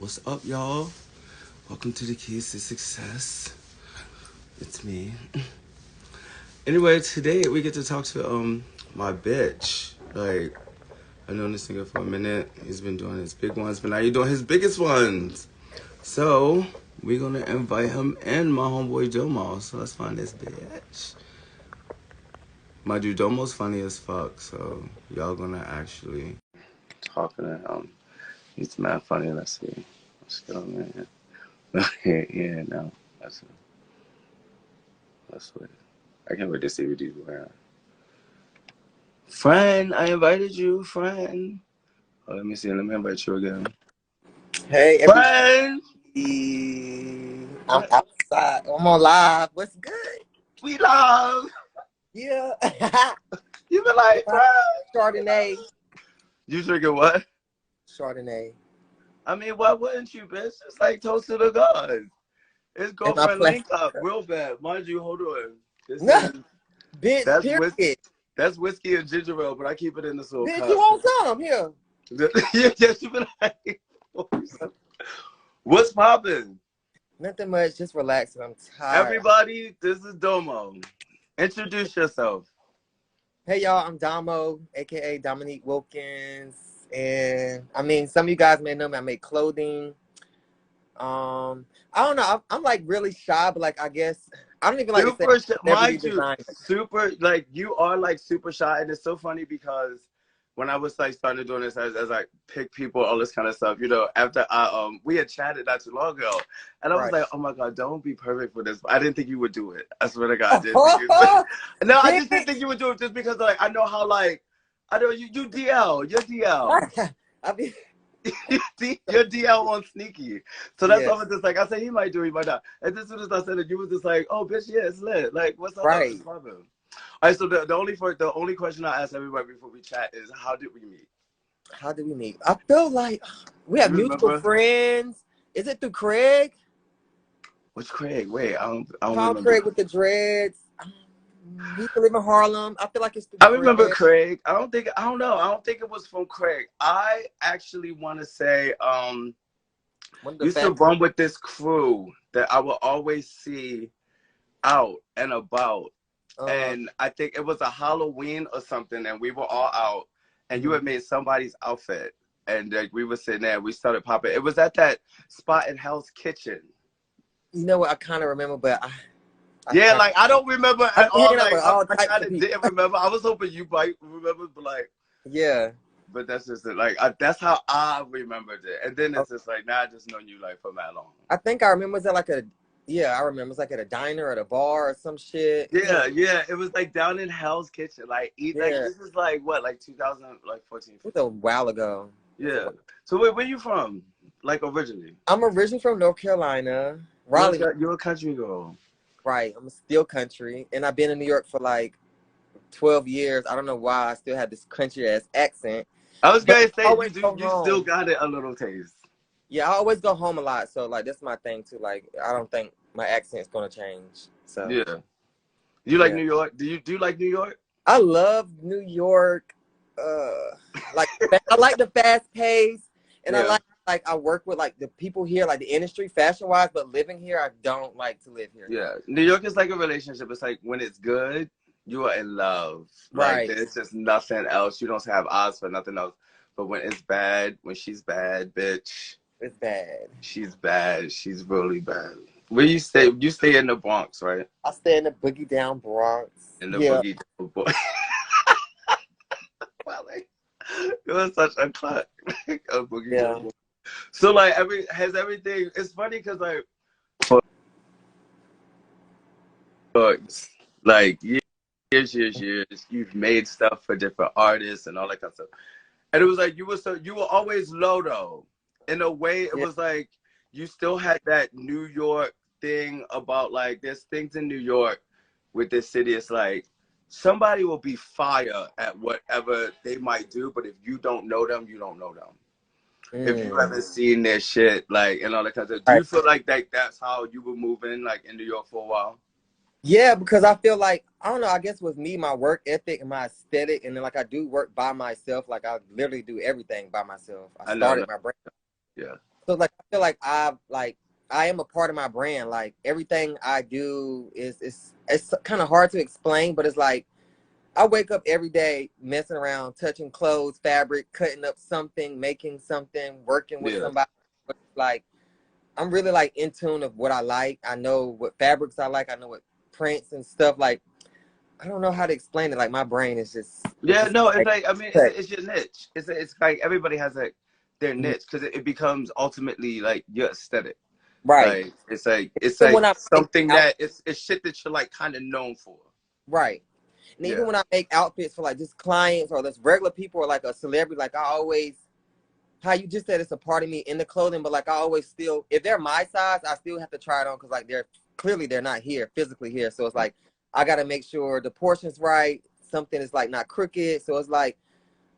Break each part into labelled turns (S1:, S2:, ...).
S1: What's up, y'all? Welcome to the Keys to Success. It's me. Anyway, today we get to talk to my bitch. Like, I've known this nigga for a minute. He's been doing his big ones, but now you're doing his biggest ones. So we're gonna invite him and my homeboy Domo. So let's find this bitch. My dude Domo's funny as fuck. So y'all gonna actually talking to him. He's mad funny. Let's see. Let's go, man. Yeah, no. That's what. I can't wait to see what he's wearing. Friend, I invited you, friend. Oh, let me see. Let me invite you again.
S2: Hey,
S1: Friend!
S2: I'm outside. I'm on live. What's good?
S1: We love.
S2: Yeah.
S1: You been like, friend.
S2: Chardonnay.
S1: You drinking what?
S2: Chardonnay.
S1: I mean, why wouldn't you, bitch? It's like toast to the gods. It's girlfriend link up real bad. Mind you, hold on. This is,
S2: bitch,
S1: that's
S2: period.
S1: That's whiskey and ginger ale, but I keep it in this little
S2: Bitch,
S1: cup.
S2: you want some? Here.
S1: Yes, you been like, what's poppin'?
S2: Nothing much. Just relaxing. I'm tired.
S1: Everybody, this is Domo. Introduce yourself.
S2: Hey, y'all. I'm Domo, a.k.a. Doninique Wilkins. And, I mean, some of you guys may know me. I make clothing. I don't know. I'm like really shy, but like I guess I don't even like
S1: super
S2: to say
S1: mind you, super like you are like super shy, and it's so funny because when I was like starting doing this as I pick people, all this kind of stuff, you know, after I we had chatted not too long ago, and I was like, oh my god, don't be perfect for this. I didn't think you would do it. I swear to God, I didn't think you would. No, I just didn't think you would do it just because like I know how like I know you DL, you're DL.
S2: I mean.
S1: Your DL on sneaky, so that's why I was just like I said he might do it, he might not. And as soon as I said it, you was just like, "Oh, bitch, yeah, it's lit. Like, what's up?"
S2: Right.
S1: All right. So the only question I ask everybody before we chat is, how did we meet?
S2: How did we meet? I feel like we have mutual friends. Is it through Craig?
S1: Which Craig? Wait, I don't remember.
S2: Craig with the dreads. He used to live in Harlem. I feel like it's through
S1: I remember Craig. I don't know. I don't think it was from Craig. I actually want to say used to run with this crew that I would always see out and about. And I think it was a Halloween or something, and we were all out, and you had made somebody's outfit, and like we were sitting there, we started popping. It was at that spot in Hell's Kitchen.
S2: You know what? I kind of remember, but
S1: I don't remember at all. Like, I kind of didn't remember. I was hoping you might remember, but like,
S2: yeah.
S1: But that's just it. Like, that's how I remembered it. And then it's just like, I just known you like for that long.
S2: I think I remember. Was that like I remember. It was like at a diner or at a bar or some shit.
S1: Yeah. It was like down in Hell's Kitchen. Like, this is like what, like 2014?
S2: It was a while ago.
S1: Yeah. So wait, where you from? Like originally?
S2: I'm originally from North Carolina, Raleigh.
S1: You're a country girl.
S2: Right. I'm still country, and I've been in New York for like 12 years. I don't know why I still have this country ass accent.
S1: I was gonna say you still got it a little taste.
S2: Yeah, I always go home a lot, so like that's my thing too. Like I don't think my accent's gonna change. So
S1: yeah, you like New York? Do you like New York?
S2: I love New York. Like I like the fast pace, and I like I work with like the people here, like the industry, fashion wise. But living here, I don't like to live here.
S1: Yeah, New York is like a relationship. It's like when it's good, you are in love.
S2: Right.
S1: Like there's just nothing else. You don't have eyes for nothing else. But when it's bad, when she's bad, bitch.
S2: It's bad.
S1: She's bad. She's really bad. Where you stay? You stay in the Bronx, right?
S2: I stay in the Boogie Down Bronx.
S1: In the Boogie Down boy. You're such a clock. A Boogie Down boy. So like everything. It's funny because like years, you've made stuff for different artists and all that kind of stuff. And it was like you were always low though. In a way, it was like you still had that New York thing about like there's things in New York with this city. It's like somebody will be fire at whatever they might do, but if you don't know them, you don't know them. If you haven't seen their shit, like and all that kind of stuff. Do you feel like that's how you were moving like in New York for a while?
S2: Yeah, because I feel like, I don't know, I guess with me, my work ethic and my aesthetic, and then like I do work by myself, like I literally do everything by myself. I started my brand.
S1: Yeah.
S2: So like I feel like I am a part of my brand. Like everything I do is it's kind of hard to explain, but it's like I wake up every day messing around, touching clothes, fabric, cutting up something, making something, working with
S1: Yeah.
S2: somebody. But like I'm really like in tune of what I like. I know what fabrics I like. I know what prints and stuff. Like I don't know how to explain it. Like my brain is
S1: Yeah,
S2: just
S1: no, it's
S2: like,
S1: like I mean, it's your niche. It's like everybody has like their niche because it becomes ultimately like your aesthetic.
S2: right.
S1: Like it's
S2: Even
S1: like
S2: when I make
S1: something
S2: out,
S1: that it's shit that you're like kind of known for.
S2: right. And even
S1: Yeah,
S2: when I make outfits for like just clients or just regular people or like a celebrity, like I always, how you just said it's a part of me in the clothing, but like I always still, if they're my size, I still have to try it on because like they're not here, physically here. So it's like, I got to make sure the portion's right. Something is like not crooked. So it's like,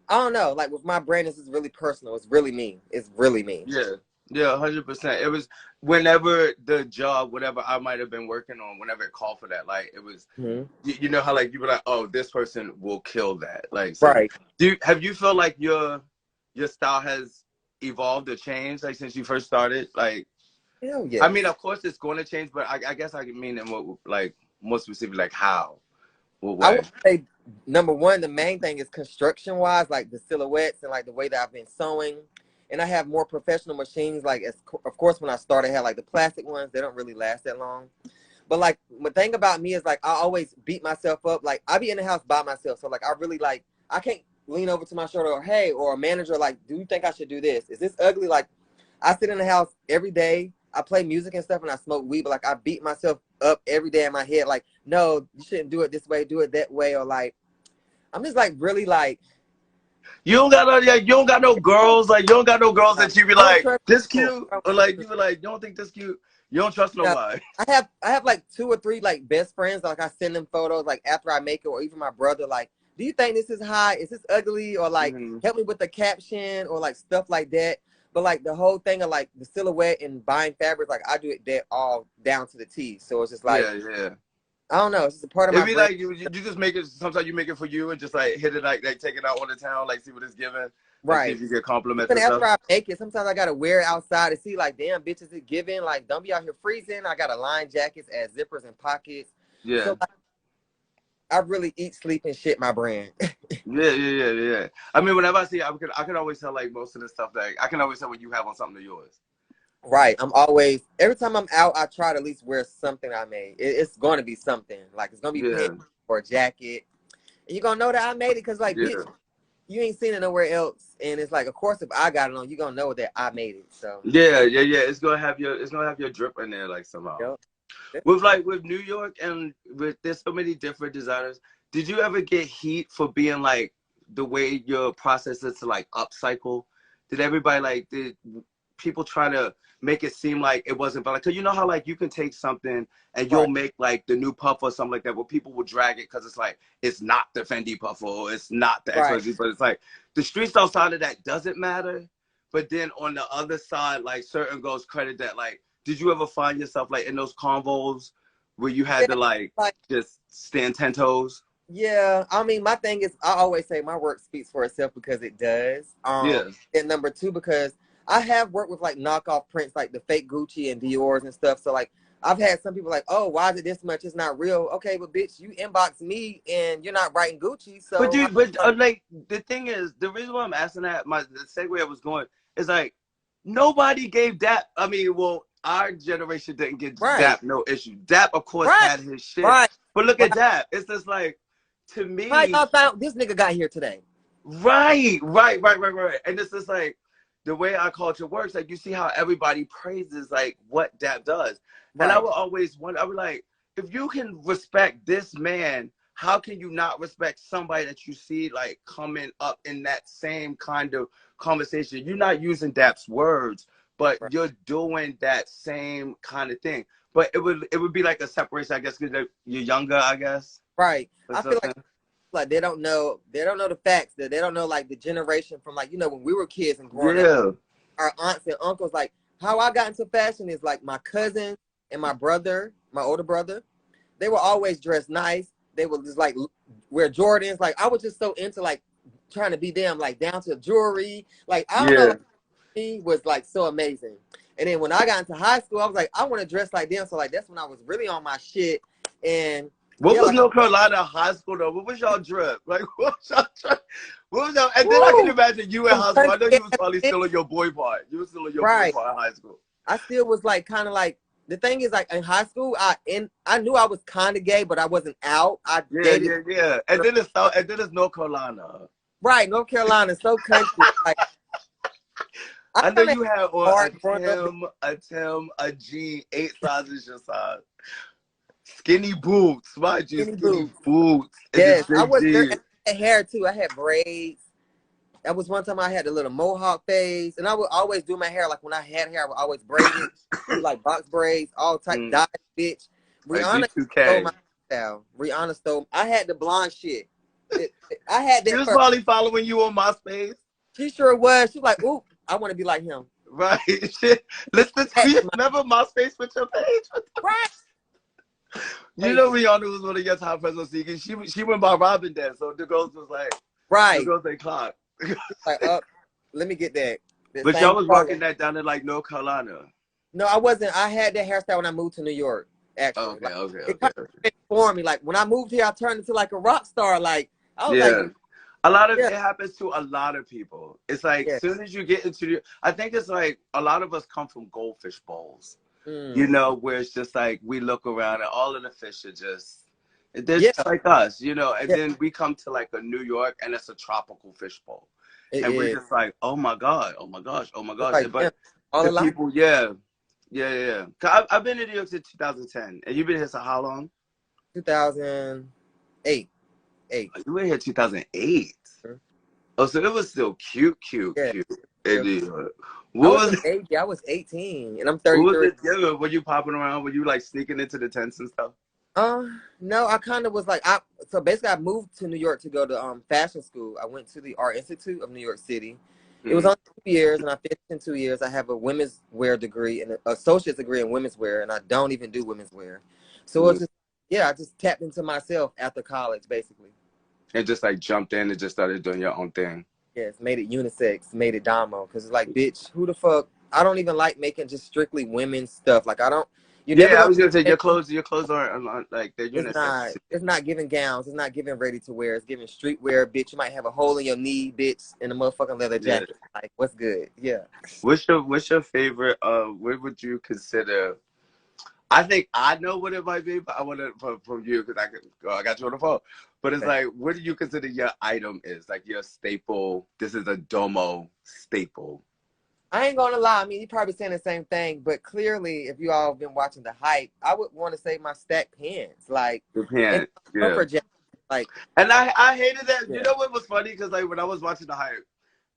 S2: I don't know. Like with my brand, this is really personal. It's really me. It's really me.
S1: yeah, yeah, 100%. It was whenever the job, whatever I might have been working on, whenever it called for that, like it was,
S2: Mm-hmm.
S1: you know how like you were like, oh, this person will kill that. Like so,
S2: Right.
S1: have you felt like your style has evolved or changed like since you first started? Like,
S2: Hell
S1: I mean,
S2: yes.
S1: of course it's going to change, but I guess I mean in what like more specific, like how, what
S2: I
S1: way?
S2: would say number one, the main thing is construction wise, like the silhouettes and like the way that I've been sewing. And I have more professional machines. Like, of course, when I started, I had like the plastic ones. They don't really last that long. But like, the thing about me is like, I always beat myself up. Like, I be in the house by myself. So like, I really like, I can't lean over to my shoulder or, hey, or a manager, like, do you think I should do this? Is this ugly? Like, I sit in the house every day. I play music and stuff and I smoke weed, but like I beat myself up every day in my head. Like, no, you shouldn't do it this way, do it that way. Or like, I'm just like really like,
S1: You don't got no, yeah, you don't got no girls, like you don't got no girls
S2: I
S1: that you be
S2: don't
S1: like,
S2: trust
S1: this
S2: people.
S1: cute, or like you be like, you don't think this cute. You don't trust
S2: You know,
S1: nobody.
S2: I have like two or three like best friends. Like I send them photos like after I make it, or even my brother. Like, do you think this is high? Is this ugly? Or like,
S1: Hmm.
S2: help me with the caption or like stuff like that. But like the whole thing of like the silhouette and buying fabrics, like I do it that all down to the T. So it's just like
S1: Yeah, yeah.
S2: I don't know. It's just a part of my
S1: It'd be
S2: brand.
S1: like you just make it. Sometimes you make it for you and just like hit it like take it out on the town, like see what it's giving, like see if
S2: Right.
S1: you get compliments
S2: Even
S1: and stuff.
S2: after I make it, sometimes I gotta wear it outside to see like, damn, bitches is giving. Like, don't be out here freezing. I gotta line jackets, add zippers and pockets.
S1: Yeah,
S2: So like, I really eat, sleep, and shit my brand.
S1: yeah. I mean, whenever I see, I could always tell like most of the stuff that I can always tell what you have on something of yours.
S2: Right. I'm always every time I'm out, I try to at least wear something I made. It's going to be something. Like it's going to be pants
S1: Yeah,
S2: or a jacket, and you're gonna know that I made it because like, bitch,
S1: yeah,
S2: you ain't seen it nowhere else. And it's like, of course, if I got it on, you're gonna know that I made it. So,
S1: yeah. It's gonna have your drip in there like somehow.
S2: yep,
S1: With
S2: definitely.
S1: like with New York and with there's so many different designers. Did you ever get heat for being like the way your process is to like upcycle? Did everybody like did people try to make it seem like it wasn't valid? Cause you know how like you can take something and you'll
S2: Right,
S1: make like the new puff or something like that where people will drag it because it's like it's not the Fendi puffer or it's not the
S2: right.
S1: XYZ, but it's like the street style side of that doesn't matter. But then on the other side, like certain girls credit that like did you ever find yourself like in those convos where you had
S2: Yeah,
S1: to like
S2: like
S1: just stand 10 toes?
S2: yeah. I mean, my thing is, I always say my work speaks for itself because it does.
S1: Yeah.
S2: And number two, because I have worked with like knockoff prints, like the fake Gucci and Dior's and stuff. So like, I've had some people like, oh, why is it this much? It's not real. Okay, but bitch, you inbox me and you're not writing Gucci,
S1: But
S2: so
S1: dude, but like the thing is, the reason why I'm asking that, the segue I was going is like nobody gave Dap. I mean, well, our generation didn't get
S2: right,
S1: Dap no issue. Dap, of course,
S2: right,
S1: had his shit,
S2: right,
S1: but look
S2: right.
S1: at Dap. It's just like to
S2: How
S1: me,
S2: y'all found this nigga got here today?
S1: right. And this is like the way our culture works. Like you see how everybody praises like what Dap does, and I
S2: Right,
S1: would always wonder. I would like if you can respect this man, how can you not respect somebody that you see like coming up in that same kind of conversation? You're not using Dap's words, but
S2: right,
S1: you're doing that same kind of thing. But it would be like a separation, I guess, because you're younger, I guess,
S2: right.
S1: or
S2: I feel
S1: something.
S2: like they don't know the facts, that they don't know like the generation from like, when we were kids and growing up,
S1: Yeah,
S2: our aunts and uncles. Like how I got into fashion is like my cousin and my brother, my older brother, they were always dressed nice. They would just like wear Jordans. Like I was just so into like trying to be them, like down to jewelry. Like I don't know,
S1: yeah.
S2: like, me was like so amazing. And then when I got into high school, I was like, I want to dress like them. So like that's when I was really on my shit. And
S1: What
S2: yeah,
S1: was
S2: like
S1: North Carolina high school though? What was y'all drip? Like what was y'all drip? What was y'all? And then I can
S2: woo,
S1: imagine you in
S2: some
S1: high school. I know
S2: country
S1: you was probably
S2: ass
S1: still in your boy part. You was still in your boy
S2: right.
S1: part in high school.
S2: I still was like kind of like the thing is like in high school, I knew I was kind of gay, but I wasn't out. I
S1: Yeah,
S2: dated
S1: yeah, yeah. And then it's North Carolina.
S2: right, North Carolina, so country. Like I
S1: I know
S2: kind of
S1: you had on
S2: hard growing up.
S1: a Tim, a G, 8 sizes your size. Skinny boots, mind you,
S2: Skinny
S1: skinny
S2: boots.
S1: boots, and this
S2: Yes, I
S1: big
S2: was there.
S1: G.
S2: I had hair too. I had braids. That was one time I had a little mohawk phase, and I would always do my hair like when I had hair, I would always braid it, do like box braids, all type dyed bitch.
S1: Like
S2: Rihanna stole
S1: B2K.
S2: my style. Rihanna stole. I had the blonde shit. I had
S1: She
S2: that
S1: was
S2: first.
S1: probably following you on MySpace.
S2: She sure was. She was like, "Ooh, I want to be like him."
S1: Right. Shit. Listen to
S2: That's
S1: you.
S2: my
S1: Remember MySpace with your page?
S2: right.
S1: You know Rihanna was one of your top friends on Seeking. She went by Robin then, so the girls was like, the
S2: Right.
S1: girls they clock.
S2: Like, let me get that. The
S1: But y'all
S2: same
S1: was
S2: color.
S1: rocking that down in like North Carolina.
S2: No, I wasn't. I had that hairstyle when I moved to New York. Actually,
S1: Okay,
S2: like
S1: okay,
S2: it
S1: okay.
S2: kind of transformed me. Like when I moved here, I turned into like a rock star. Like I was like,
S1: Yeah. A lot of
S2: yeah,
S1: it happens to a lot of people. It's like
S2: yeah.
S1: as soon as you get into the, I think it's like a lot of us come from goldfish bowls, you
S2: Mm.
S1: know, where it's just like we look around and all of the fish are just, they're
S2: Yeah,
S1: just like us, you know, and
S2: yeah,
S1: then we come to like a New York and it's a tropical fish bowl.
S2: it
S1: And we're
S2: is.
S1: just like, oh my God, oh my gosh, oh my
S2: It's
S1: gosh.
S2: like damn,
S1: But
S2: all
S1: the
S2: alive.
S1: people, yeah, yeah, yeah. 'Cause I've been in New York since 2010. And you've been here for how long?
S2: 2008, eight.
S1: You were here 2008.
S2: Mhm.
S1: Oh, so it was still cute, cute,
S2: Yeah,
S1: cute. In
S2: still
S1: New
S2: cute.
S1: York.
S2: I
S1: What
S2: was
S1: was
S2: a
S1: it?
S2: baby. I was 18, and I'm
S1: What was
S2: 33.
S1: it? Yeah, were you popping around? Were you like sneaking into the tents and stuff?
S2: Uh, no, I kind of was like so basically I moved to New York to go to fashion school. I went to the Art Institute of New York City. It was
S1: Mm,
S2: only 2 years, and I finished in 2 years. I have a women's wear degree and an associate's degree in women's wear, and I don't even do women's wear. So it's
S1: mm.
S2: just yeah, I just tapped into myself after college, basically.
S1: And just like jumped in and just started doing your own thing.
S2: Yes, made it unisex, made it Domo, because it's like, bitch, who the fuck? I don't even like making just strictly women's stuff. Like I don't. You're
S1: Yeah,
S2: never
S1: I
S2: gonna.
S1: was gonna say your clothes aren't like they're
S2: It's not.
S1: unisex.
S2: It's not giving gowns. It's not giving ready to wear. It's giving streetwear, bitch. You might have a hole in your knee, bitch, and a motherfucking leather
S1: Yeah.
S2: jacket. Like, what's good? Yeah.
S1: What's your favorite? What would you consider? I think I know what it might be, but I want it from you because I got you on the phone. But it's
S2: Okay.
S1: like, what do you consider your item is like your staple? This is a Domo staple.
S2: I ain't gonna lie. I mean, you probably saying the same thing, but clearly, if you all have been watching the hype, I would want to say my stack pants, like,
S1: The
S2: and
S1: pants, yeah.
S2: comfort jacket, like,
S1: And I hated that. You
S2: yeah,
S1: know what was funny? Because like when I was watching the hype,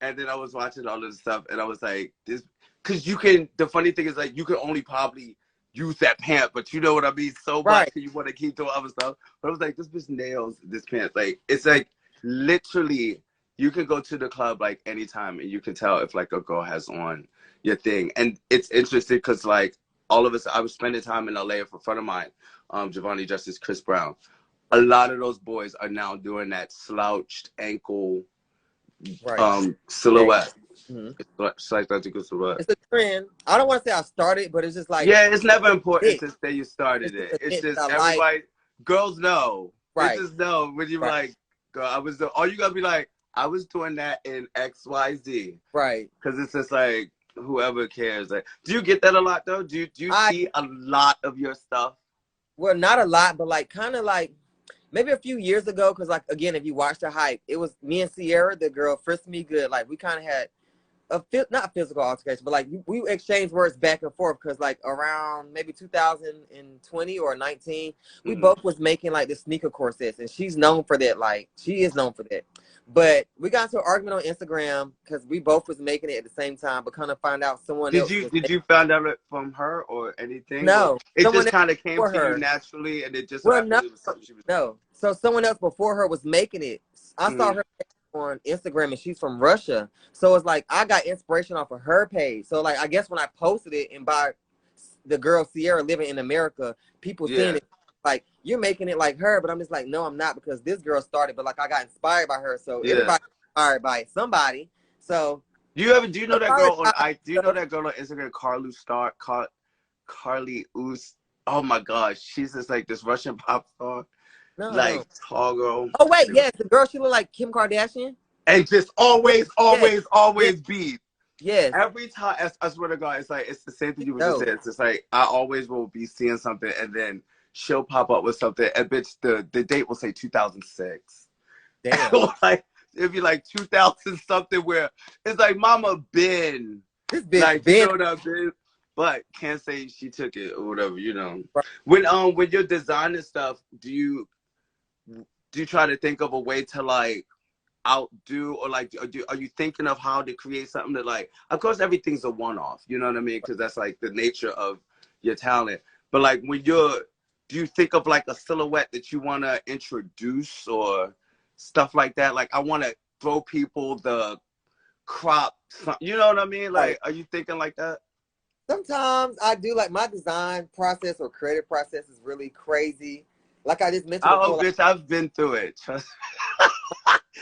S1: and then I was watching all of this stuff, and I was like, this, because you can. The funny thing is like you can only probably use that pant, but you know what I mean so much,
S2: right,
S1: because you want to keep doing other stuff. But I was like, this bitch nails this pants. Like it's like literally, you can go to the club like anytime, and you can tell if like a girl has on your thing. And it's interesting because like all of us, I was spending time in LA with a friend of mine, Giovanni Justice, Chris Brown. A lot of those boys are now doing that slouched ankle
S2: right. Yeah.
S1: silhouette.
S2: Mhm.
S1: It's like that silhouette.
S2: It's a trend. I don't want to say I started, but it's just like
S1: Yeah, it's never important
S2: it.
S1: to say you
S2: It's
S1: started
S2: just
S1: it.
S2: a
S1: It's
S2: niche
S1: just
S2: I like.
S1: everybody, girls know. They
S2: Right,
S1: just know when you're
S2: right,
S1: like, girl, all you gotta be like, I was doing that in XYZ.
S2: right.
S1: Because it's just like, whoever cares. Like, do you get that a lot though? Do you
S2: I
S1: see a lot of your stuff?
S2: well, not a lot, but like kind of like maybe a few years ago, because like again, if you watch the hype, it was me and Sierra, the girl, Frisk Me Good. Like we kind of had not physical altercation, but like we exchanged words back and forth because like around maybe 2020 or 19, we
S1: Mm-hmm.
S2: both was making like the sneaker corsets, and she's known for that. Like she is known for that. But we got into an argument on Instagram because we both was making it at the same time, but kind of find out someone
S1: Did
S2: else
S1: you
S2: was
S1: did you find out it from her or anything, or
S2: no,
S1: it
S2: someone
S1: just
S2: else
S1: kind of came
S2: for
S1: to you
S2: her.
S1: naturally, and it just so
S2: Well, no,
S1: happened it was something she was doing?
S2: no. So someone else before her was making it. I saw
S1: Mm-hmm.
S2: her on Instagram, and she's from Russia. So it's like I got inspiration off of her page. So like I guess when I posted it, and by the girl Sierra living in America, people seeing
S1: Yeah,
S2: it like you're making it like her, but I'm just like, no, I'm not, because this girl started. But like I got inspired by her, so
S1: yeah.
S2: everybody inspired by somebody. So
S1: Do you know that girl on do you know that girl on Instagram, Carly Us? Oh my gosh, she's just like this Russian pop star,
S2: No, I
S1: like
S2: don't.
S1: tall girl.
S2: Oh wait, yes, the girl she look like Kim Kardashian.
S1: And just always,
S2: Yes,
S1: always,
S2: yes,
S1: always be.
S2: yes.
S1: Every time, I swear to God, it's like it's the same thing you were just
S2: No,
S1: saying. It's just like I always will be seeing something, and then she'll pop up with something, and bitch, the date will say 2006.
S2: damn.
S1: Like it'd be like 2000 something, where it's like Mama been
S2: This bitch
S1: like you
S2: been
S1: know what I mean, but can't say she took it or whatever, you know.
S2: right.
S1: When you're designing stuff, do you try to think of a way to like outdo, or like are you thinking of how to create something that, like, of course everything's a one-off, you know what I mean, because that's like the nature of your talent, but like when you're do you think of like a silhouette that you want to introduce or stuff like that, like I want to throw people the crop, you know what I mean,
S2: Right.
S1: like are you thinking like that?
S2: Sometimes I do, like my design process or creative process is really crazy. Like I just mentioned
S1: Oh
S2: before, like,
S1: bitch, I've been through it, trust.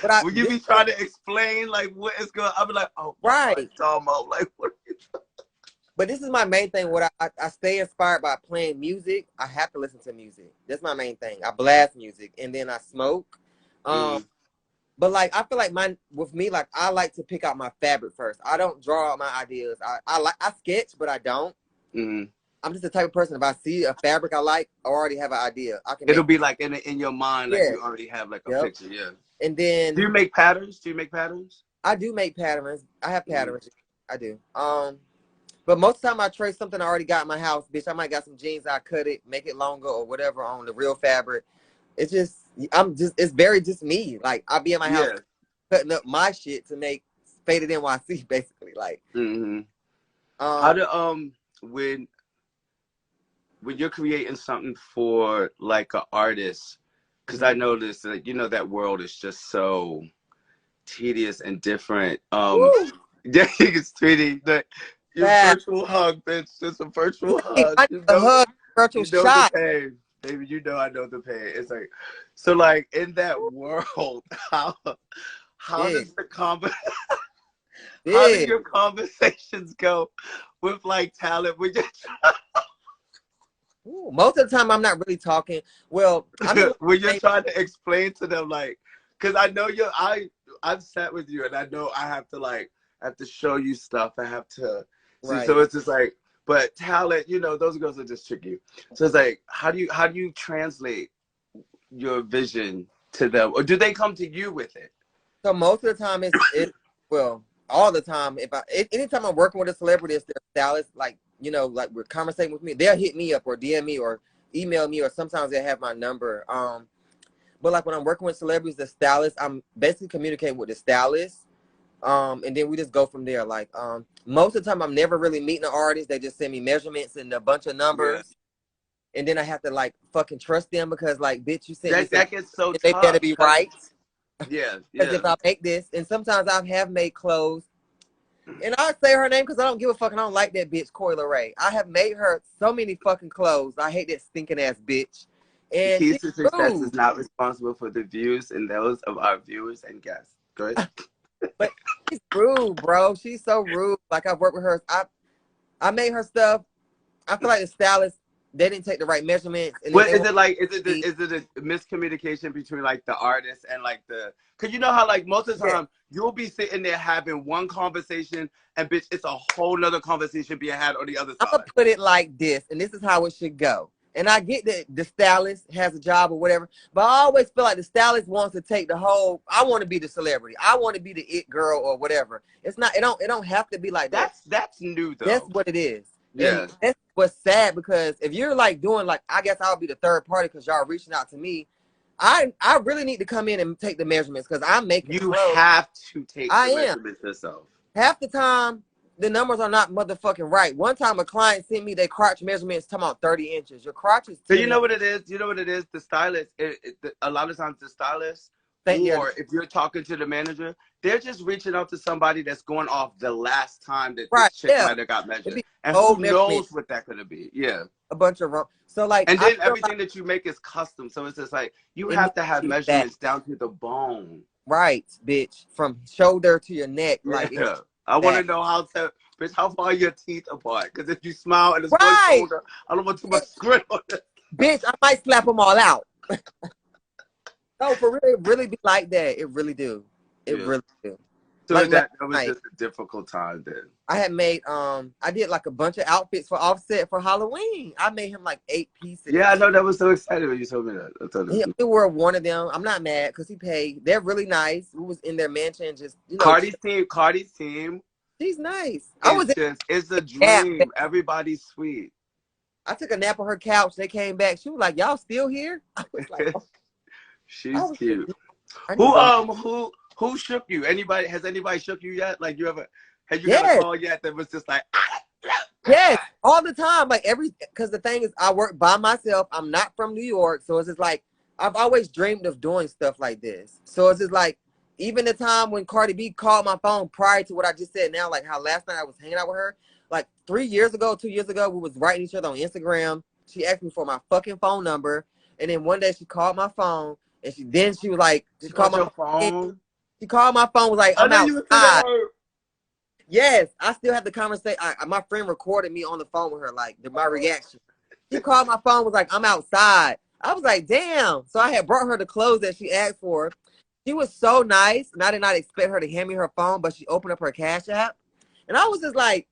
S2: but I
S1: When you
S2: this,
S1: be trying to explain like what is going, I'll be like, oh my God,
S2: right.
S1: Domo, like what are you
S2: But this is my main thing. What I stay inspired by playing music. I have to listen to music. That's my main thing. I blast music and then I smoke. Um,
S1: doing?
S2: but like I feel like with me, like I like to pick out my fabric first. I don't draw out my ideas. I sketch, but I don't.
S1: Mm-hmm.
S2: I'm just the type of person, if I see a fabric I like, I already have an idea. I can
S1: It'll
S2: make
S1: be like in your mind, like
S2: yeah.
S1: you already have like a
S2: Yep.
S1: picture. Yeah.
S2: And
S1: Do
S2: then
S1: you make patterns? Do you make patterns?
S2: I do make patterns. I have
S1: Mm-hmm.
S2: patterns. I do. But most of the time I trace something I already got in my house. Bitch, I might got some jeans, I cut it, make it longer or whatever on the real fabric. It's just it's very just me. Like I'll be in my house
S1: Yeah.
S2: cutting up my shit to make faded NYC basically. Like
S1: Mm-hmm. How
S2: um
S1: do when you're creating something for like an artist, because I
S2: mhm.
S1: noticed that, you know, that world is just so tedious and different.
S2: Woo,
S1: Yeah, it's treating that your
S2: fast.
S1: virtual hug, bitch. Just a virtual
S2: Hey,
S1: hug.
S2: I need a hug, virtual
S1: You know the
S2: shot.
S1: pain, baby. You know I know the pain. It's like, so like in that world, how
S2: Yeah,
S1: does the how do
S2: yeah.
S1: your conversations go with like talent? When
S2: Ooh, most of the time I'm not really talking. Well, I'm just
S1: when you're
S2: like,
S1: trying to explain to them, like, because I know I've sat with you and I know I have to like I have to show you stuff. I have to see.
S2: right.
S1: So it's just like, but talent, you know, those girls are just tricky. So it's like, how do you translate your vision to them, or do they come to you with it?
S2: So most of the time it's well, all the time. Anytime I'm working with a celebrity, it's their stylist, like, you know, like we're conversating with me, they'll hit me up or DM me or email me, or sometimes they have my number. But like when I'm working with celebrities, the stylist, I'm basically communicating with the stylist. And then we just go from there. Like most of the time I'm never really meeting an artist. They just send me measurements and a bunch of
S1: Yeah,
S2: numbers. And then I have to like fucking trust them because like, bitch, you sent me some,
S1: that gets so
S2: they better
S1: tough.
S2: be
S1: 'Cause
S2: right.
S1: yeah,
S2: Because
S1: yeah.
S2: if I make this, and sometimes I have made clothes, and I say her name because I don't give a fuck and I don't like that bitch, Coyle Ray. I have made her so many fucking clothes. I hate that stinking ass bitch.
S1: The
S2: And
S1: Keys
S2: she's
S1: to Success is
S2: rude.
S1: not responsible for the views and those of our viewers and guests. Go ahead.
S2: But she's rude, bro. She's so rude. Like I've worked with her. I made her stuff. I feel like the stylist, they didn't take the right measurements, and then
S1: What
S2: they
S1: is
S2: want
S1: it like?
S2: me.
S1: Is it a miscommunication between like the artist and like the? Cause you know how like most of the
S2: Yeah,
S1: time you'll be sitting there having one conversation and bitch, it's a whole nother conversation being had on the other
S2: I'm gonna
S1: side.
S2: put it like this, and this is how it should go. And I get that the stylist has a job or whatever, but I always feel like the stylist wants to take the whole. I want to be the celebrity. I want to be the it girl or whatever. It's not. It don't have to be like that.
S1: That's new
S2: That's
S1: though.
S2: what it is. And
S1: Yeah.
S2: that's what's sad, because if you're like doing, like, I guess I'll be the third party because y'all reaching out to me. I really need to come in and take the measurements because I'm making
S1: You
S2: clothes.
S1: have to take
S2: I
S1: the
S2: am.
S1: measurements yourself.
S2: Half the time the numbers are not motherfucking right. One time a client sent me their crotch measurements talking about 30 inches. Your crotch is
S1: So
S2: 10
S1: you know
S2: inches.
S1: what it is? You know what it is? The stylist, a lot of times the stylist,
S2: Think they're
S1: or if you're talking to the manager, they're just reaching out to somebody that's going off the last time that
S2: right.
S1: this chick
S2: Yeah.
S1: might have got
S2: It'd
S1: measured.
S2: be
S1: And
S2: old
S1: who
S2: measurements,
S1: knows what that could be? Yeah.
S2: a bunch of wrong. So like
S1: And
S2: I
S1: then
S2: feel like
S1: everything that you make is custom. So it's just like you
S2: it needs
S1: have to have
S2: to be that
S1: measurements down to the bone.
S2: right, bitch, from shoulder to your neck. Like
S1: Yeah. I want to
S2: That
S1: know bitch, how far are your teeth apart? Because if you smile and it's one
S2: right,
S1: shoulder, I don't want too much grit on it.
S2: bitch. I might slap them all out. No, for real, it really be like that. It really do. It
S1: Yeah.
S2: really do.
S1: So
S2: Like last
S1: that was
S2: night,
S1: just a difficult time then.
S2: I had made I did like a bunch of outfits for Offset for Halloween. I made him like 8
S1: Yeah, I
S2: pieces.
S1: know that was so excited when you told me that. I thought
S2: He
S1: it was
S2: only wore one of them. I'm not mad because he paid. They're really nice. We was in their mansion, just
S1: Cardi's team
S2: she's nice. I
S1: is
S2: was in
S1: just it's a
S2: a nap.
S1: dream. Everybody's sweet.
S2: I took a nap on her couch. They came back. She was like, "Y'all still here?" I was like, oh. I
S1: She's
S2: was
S1: cute.
S2: I need to go.
S1: Who shook you? Anybody shook you yet? Like had you got a
S2: Yes,
S1: call yet that was just like
S2: yes, all the time. Like because the thing is, I work by myself. I'm not from New York, so it's just like I've always dreamed of doing stuff like this. So it's just like even the time when Cardi B called my phone prior to what I just said now, like how last night I was hanging out with her, like 2 years ago, we was writing each other on Instagram. She asked me for my fucking phone number, and then one day she called my phone, and she was like,
S1: she
S2: she called
S1: called
S2: my
S1: your
S2: phone.
S1: phone?
S2: She called my phone, was like,
S1: I
S2: I'm
S1: know you were sitting
S2: outside.
S1: her.
S2: Yes, I still have the conversation. My friend recorded me on the phone with her, like my reaction. She called my phone, was like, I'm outside. I was like, damn. So I had brought her the clothes that she asked for. She was so nice, and I did not expect her to hand me her phone, but she opened up her Cash App. And I was just like,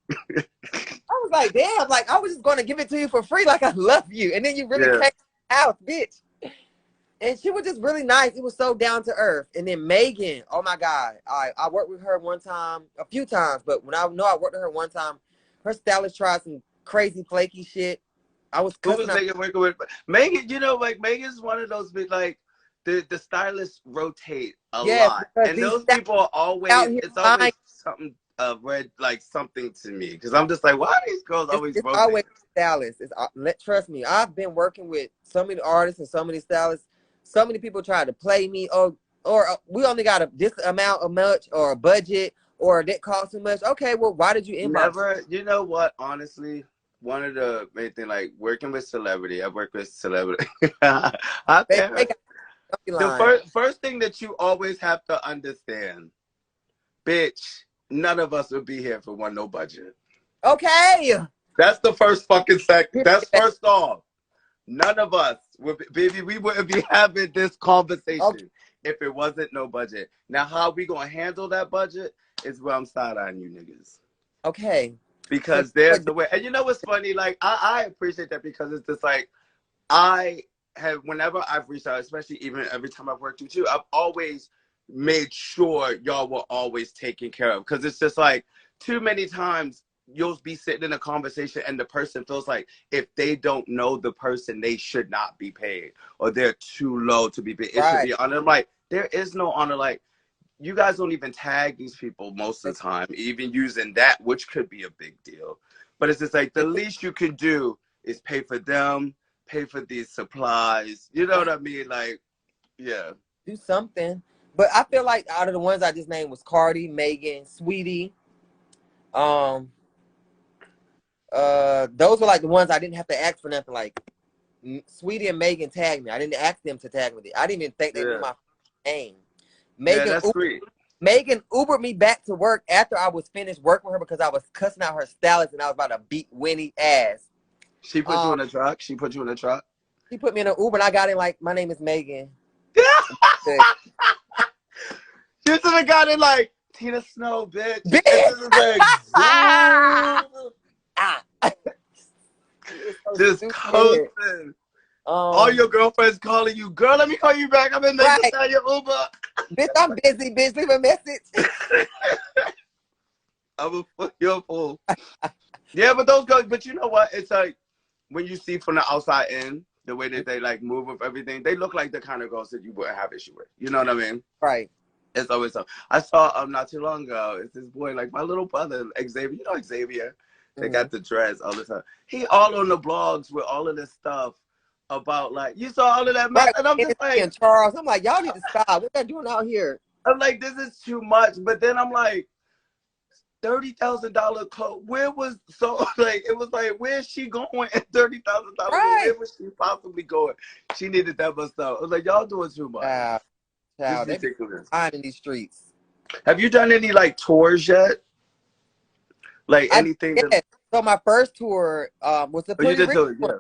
S2: damn, like I was just going to give it to you for free, like I love you. And then you really
S1: Yeah.
S2: came to the house, bitch. And she was just really nice. It was so down to earth. And then Megan, oh my God. I worked with her one time, a few times, but when I worked with her one time, her stylist tried some crazy flaky shit. I was
S1: Who was
S2: cussing out.
S1: Megan working with? Megan, like Megan's one of those big like the stylists rotate a
S2: Yes,
S1: lot.
S2: because
S1: And
S2: these
S1: those
S2: stylists
S1: people are
S2: out
S1: always
S2: here
S1: it's always
S2: lying.
S1: something red like something to me. Because I'm just like, why are these girls always
S2: It's
S1: rotating?
S2: always stylists. Trust me, I've been working with so many artists and so many stylists. So many people try to play me, or we only got this amount of much, or a budget, or that costs too much. Okay, well, why did you inbox?
S1: Never, you know what? Honestly, one of the main thing, like working with celebrity, I work with celebrity.
S2: They got
S1: The first thing that you always have to understand, bitch, none of us would be here if it wasn't no budget.
S2: Okay.
S1: That's the first fucking second. That's first off. None of us would be, baby, we wouldn't be having this conversation
S2: Okay.
S1: if it wasn't no budget. Now, how we gonna handle that budget is where I'm side-eyeing you niggas.
S2: Okay.
S1: Because there's the way. And you know what's funny? Like, I appreciate that because it's just like, whenever I've reached out, especially even every time I've worked with you, I've always made sure y'all were always taken care of. Because it's just like, too many times you'll be sitting in a conversation and the person feels like if they don't know the person, they should not be paid or they're too low to be paid. It should be honor. Like, there is no honor. Like, you guys don't even tag these people most of the time, even using that, which could be a big deal. But it's just like the least you can do is pay for them, pay for these supplies. You know what I mean? Like, yeah.
S2: Do something. But I feel like out of the ones I just named was Cardi, Megan, Sweetie. Those were like the ones I didn't have to ask for nothing. Like Sweetie and Megan tagged me. I didn't ask them to tag me. I didn't even think they knew my name. Megan,
S1: that's sweet.
S2: Megan Ubered me back to work after I was finished working with her because I was cussing out her stylist and I was about to beat Winnie ass.
S1: She put you in a truck? She put you in a truck?
S2: She put me in an Uber and I got in like, my name is Megan.
S1: You should have got in like, Tina Snow, bitch.
S2: Bitch.
S1: This is like, just coasting. All your girlfriends calling you, girl, let me call you back. I'm in there to tell your Uber.
S2: Bitch, I'm busy, bitch. Leave a message.
S1: I'm a fool. Yeah, but those girls, but you know what? It's like when you see from the outside in, the way that they like move with everything, they look like the kind of girls that you wouldn't have issue with. You know what I mean?
S2: Right.
S1: It's always so. I saw not too long ago, it's this boy, like my little brother, Xavier. You know Xavier? They got the dress all the time. He all on the blogs with all of this stuff about like, you saw all of that mess, and I'm just like,
S2: and Charles, I'm like, y'all need to stop. What y'all doing out here?
S1: I'm like, this is too much. But then I'm like, $30,000 coat. Where was it was like, where's she going at $30,000? Where was she possibly going? She needed that much stuff. I was like, y'all doing too much.
S2: Child,
S1: It's ridiculous.
S2: They in these streets.
S1: Have you done any like tours yet? Like
S2: I
S1: anything that.
S2: yeah. So my first tour was the
S1: Oh, you
S2: Pretty
S1: did
S2: Ricky
S1: do it,
S2: tour.
S1: yeah.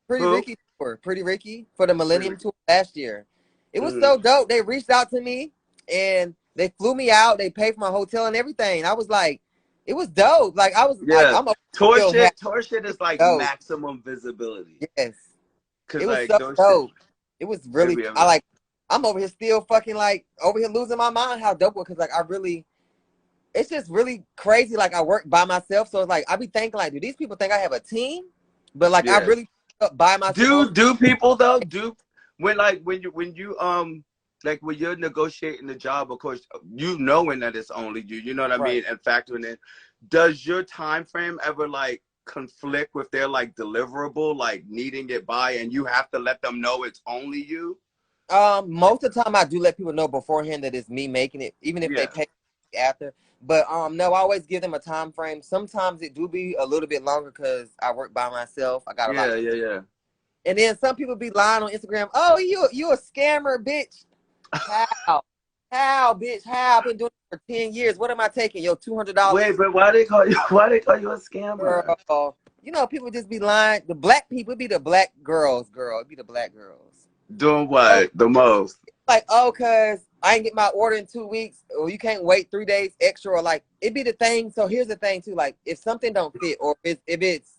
S2: Pretty
S1: Who?
S2: Ricky tour. Pretty Ricky for the
S1: Pretty
S2: Millennium
S1: Ricky.
S2: Tour last year. It was
S1: Mm-hmm.
S2: so dope. They reached out to me and they flew me out. They paid for my hotel and everything. I was like, it was dope. Like I was like,
S1: Yeah.
S2: I'm still happy.
S1: Tour shit
S2: It
S1: is like
S2: was dope.
S1: maximum visibility.
S2: Yes.
S1: Cause
S2: It was
S1: like
S2: so
S1: those shit,
S2: dope. It was
S1: they
S2: really
S1: be
S2: I
S1: everywhere.
S2: like I'm over here still fucking like over here losing my mind how dope it was because like I really it's just really crazy. Like I work by myself. So it's like I be thinking like, do these people think I have a team? But like I
S1: Yeah.
S2: really up by myself.
S1: Do people though do when you like when you're negotiating the job, of course you knowing that it's only you know what I
S2: Right.
S1: mean, and factoring in, does your time frame ever like conflict with their like deliverable, like needing it by, and you have to let them know it's only you?
S2: Most of the time I do let people know beforehand that it's me making it, even if they
S1: Yeah,
S2: pay after. But no, I always give them a time frame. Sometimes it do be a little bit longer because I work by myself. I got a lot.
S1: yeah.
S2: And then some people be lying on Instagram. Oh, you a scammer, bitch. How? How, bitch? How? I've been doing it for 10 years. What am I taking? Your $200?
S1: Wait, but why they call you why they call you a scammer?
S2: Girl. You know, people just be lying. The black people, it be the black girls, girl. It be the black girls.
S1: Doing
S2: Oh,
S1: what the most?
S2: like, oh, cause I ain't get my order in 2 weeks, or you can't wait 3 days extra, or like it be the thing. So here's the thing too, like if something don't fit, or if it's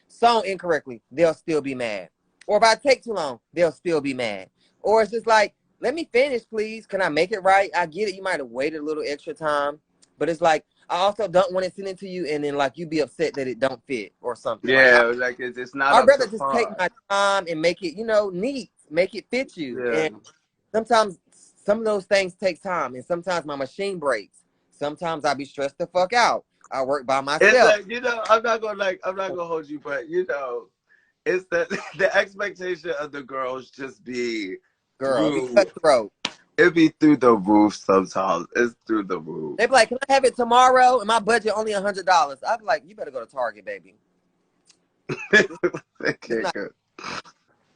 S2: sewn incorrectly, they'll still be mad. Or if I take too long, they'll still be mad. Or it's just like, let me finish, please. Can I make it right? I get it. You might have waited a little extra time, but it's like I also don't want to send it to you, and then like you be upset that it don't fit or something. Like
S1: Yeah, like it's not
S2: I'd
S1: up
S2: rather
S1: to
S2: just take
S1: par.
S2: my time and make it, neat, make it fit you.
S1: Yeah.
S2: And sometimes some of those things take time, and sometimes my machine breaks. Sometimes I be stressed the fuck out. I work by
S1: It's
S2: myself.
S1: like, I'm not gonna hold you, but it's that the expectation of the girls just be
S2: Girl, be
S1: through
S2: cutthroat.
S1: it be through the roof sometimes. It's through the roof.
S2: They be like, "Can I have it tomorrow?" And my budget only $100. I be like, "You better go to Target, baby." It's
S1: Okay,
S2: not.
S1: good.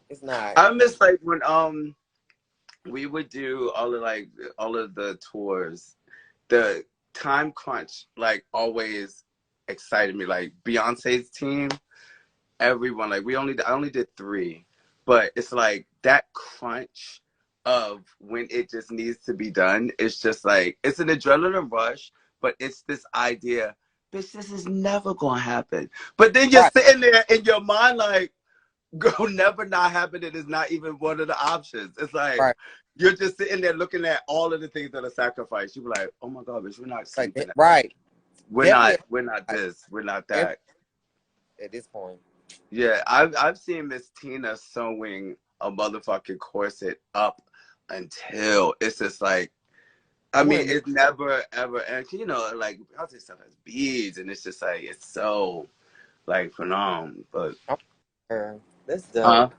S2: It's not.
S1: I miss like when we would do all of the tours. The time crunch like always excited me. Like Beyonce's team, everyone, like I only did three, but it's like that crunch of when it just needs to be done. It's just like it's an adrenaline rush, but it's this idea, bitch, this is never gonna happen. But then you're
S2: Right.
S1: sitting there in your mind like, girl, never not happen. It is not even one of the options. It's like
S2: Right.
S1: you're just sitting there looking at all of the things that are sacrificed. You be like, oh my god, bitch, we're not
S2: Like
S1: sleeping.
S2: right. Definitely.
S1: We're not this. We're not
S2: Every,
S1: that.
S2: at this point.
S1: Yeah, I've seen Miss Tina sewing a motherfucking corset up until it's just like, I
S2: I want
S1: mean,
S2: to meet.
S1: it's never ever, and like Beyonce stuff has beads, and it's just like it's so like phenomenal. But
S2: Her. That's
S1: huh?
S2: dope.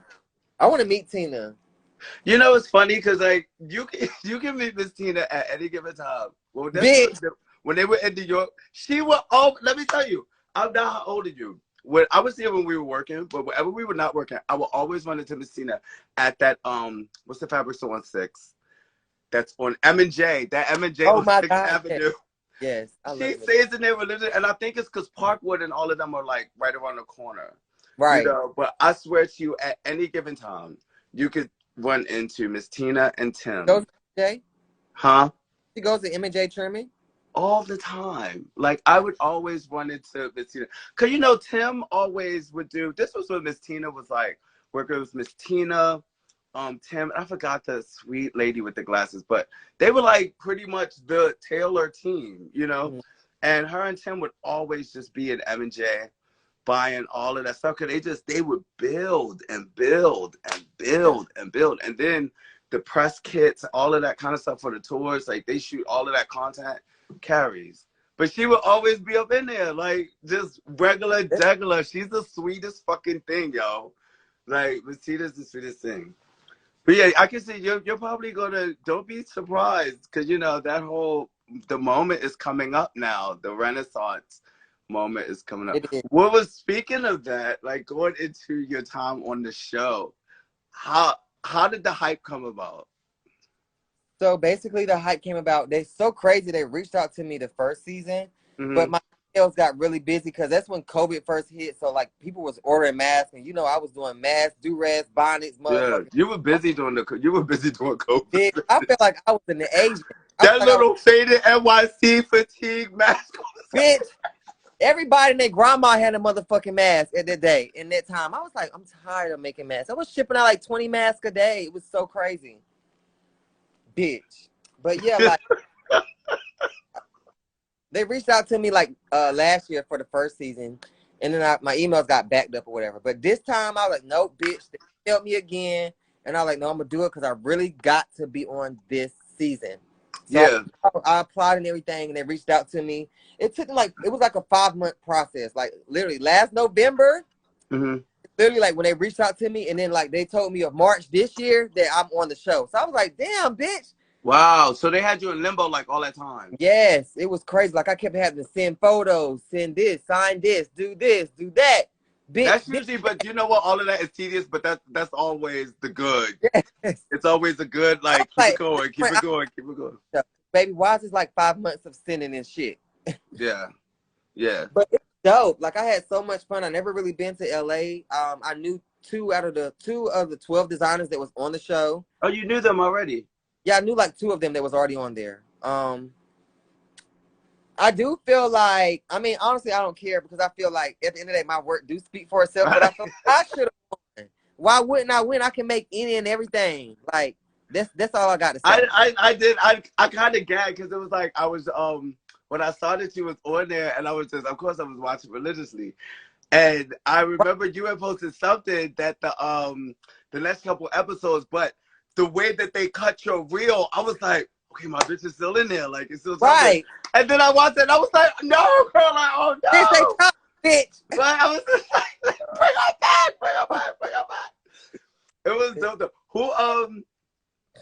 S2: I want to meet Tina.
S1: It's funny because like you can you can meet Miss Tina at any given time. Well,
S2: Bitch.
S1: when they were in New York, she was. Oh, let me tell you, I'm not how old are you. When I was here when we were working, but whenever we were not working, I would always run into Miss Tina at that what's the fabric store on Sixth? That's on M&J. That M&J
S2: Oh
S1: on
S2: my
S1: Sixth
S2: God. Yes.
S1: Avenue.
S2: Yes. I love
S1: She
S2: it.
S1: stays in there religion, and I think it's because Parkwood and all of them are like right around the corner.
S2: Right.
S1: But I swear to you, at any given time, you could run into Miss Tina and
S2: Goes
S1: Tim.
S2: to M&J.
S1: Huh?
S2: She goes to M&J trimming.
S1: All the time. Like I would always run into Miss Tina. Cause Tim always would do this was when Miss Tina was like working with Miss Tina, Tim, I forgot the sweet lady with the glasses, but they were like pretty much the Taylor team.
S2: Mhm.
S1: And her and Tim would always just be in M&J buying all of that stuff because they would build and build and
S2: Yeah.
S1: build and build. And then the press kits, all of that kind of stuff for the tours, like they shoot all of that content carries. But she would always be up in there, like just regular degular. She's the sweetest fucking thing, yo. Like Masita's the sweetest thing. But yeah, I can see you're probably gonna. Don't be surprised because that whole the moment is coming up now. The Renaissance moment is coming up.
S2: It is.
S1: What was speaking of that? Like going into your time on the show, how how did the hype come about?
S2: So basically, the hype came about. They so crazy. They reached out to me the first season, but
S1: Hmm.
S2: emails got really busy because that's when COVID first hit. So like people was ordering masks, and I was doing masks, do-rags, bonnets,
S1: Yeah,
S2: motherfuckers.
S1: you were busy doing COVID.
S2: I felt like I was an Asian. I felt
S1: That
S2: like I was,
S1: little faded NYC fatigue mask.
S2: bitch. Everybody and their grandma had a motherfucking mask at that day. In that time, I was like, I'm tired of making masks. I was shipping out like 20 masks a day. It was so crazy, bitch. But yeah, like they reached out to me like last year for the first season, and then my emails got backed up or whatever. But this time I was like, nope, bitch, they help me again, and I was like, no, I'm gonna do it because I really got to be on this season. So
S1: Yeah.
S2: I applied and everything, and they reached out to me. It took it was like a 5-month process. Like literally last November, literally like when they reached out to me, and then like they told me of March this year that I'm on the show. So I was like, damn, bitch.
S1: Wow. So they had you in limbo like all that time.
S2: Yes, it was crazy. Like I kept having to send photos, send this, sign this, do that. Bitch,
S1: That's usually, but you know what? All of that is tedious, but that's always the good.
S2: yes.
S1: It's always the good. Like keep
S2: Like,
S1: it going, keep it going, keep it going.
S2: baby, why is this like 5 months of sending and shit?
S1: Yeah, yeah.
S2: But it's dope. Like I had so much fun. I never really been to LA. I knew two of the 12 designers that was on the show.
S1: Oh, you knew them already?
S2: Yeah, I knew like 2 of them that was already on there. I do feel like, I mean, honestly, I don't care because I feel like at the end of the day, my work do speak for itself. But I feel like I should have won. Why wouldn't I win? I can make any and everything. Like that's all I got to say.
S1: I kind of gagged because it was like I was when I saw that she was on there, and I was just, of course I was watching religiously, and I remember you had posted something that the next couple episodes, but the way that they cut your reel, I was like, okay, my bitch is still in there, like it's still something.
S2: Right.
S1: And then I watched it, and I was like, no, girl, like, oh no,
S2: Bitch, they talk, bitch.
S1: Like, I was just like, bring her back, bring her back, bring her back. It was dope.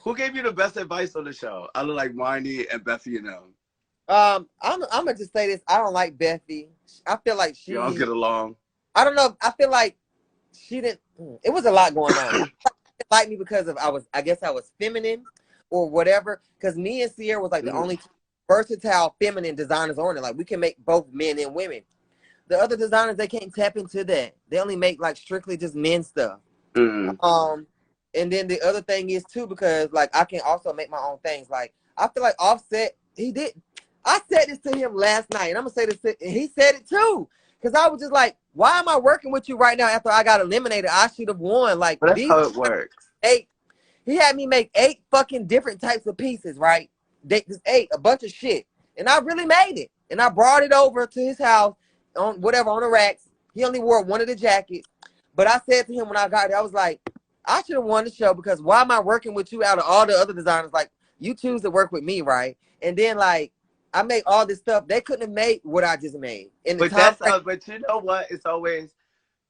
S1: Who gave you the best advice on the show? I look like Marnie and Beffy, you know.
S2: I'm gonna just say this. I don't like Beffy. I feel like she.
S1: Y'all get along.
S2: I don't know. I feel like she didn't. It was a lot going on. She didn't like me because of I guess I was feminine or whatever. Because me and Sierra was like the only versatile feminine designers on it. Like we can make both men and women. The other designers, they can't tap into that. They only make like strictly just men stuff. And then the other thing is too, because like I can also make my own things. Like I feel like Offset, he did. I said this to him last night, and I'm gonna say this, and he said it too. Because I was just like, why am I working with you right now after I got eliminated? I should have won. Like
S1: but that's how it works.
S2: 8. He had me make 8 fucking different types of pieces, right? Just 8, a bunch of shit, and I really made it. And I brought it over to his house on the racks. He only wore one of the jackets, but I said to him when I got it, I was like, I should have won the show because why am I working with you out of all the other designers? Like you choose to work with me, right? And then like I make all this stuff. They couldn't have made what I just made.
S1: But but you know what? It's always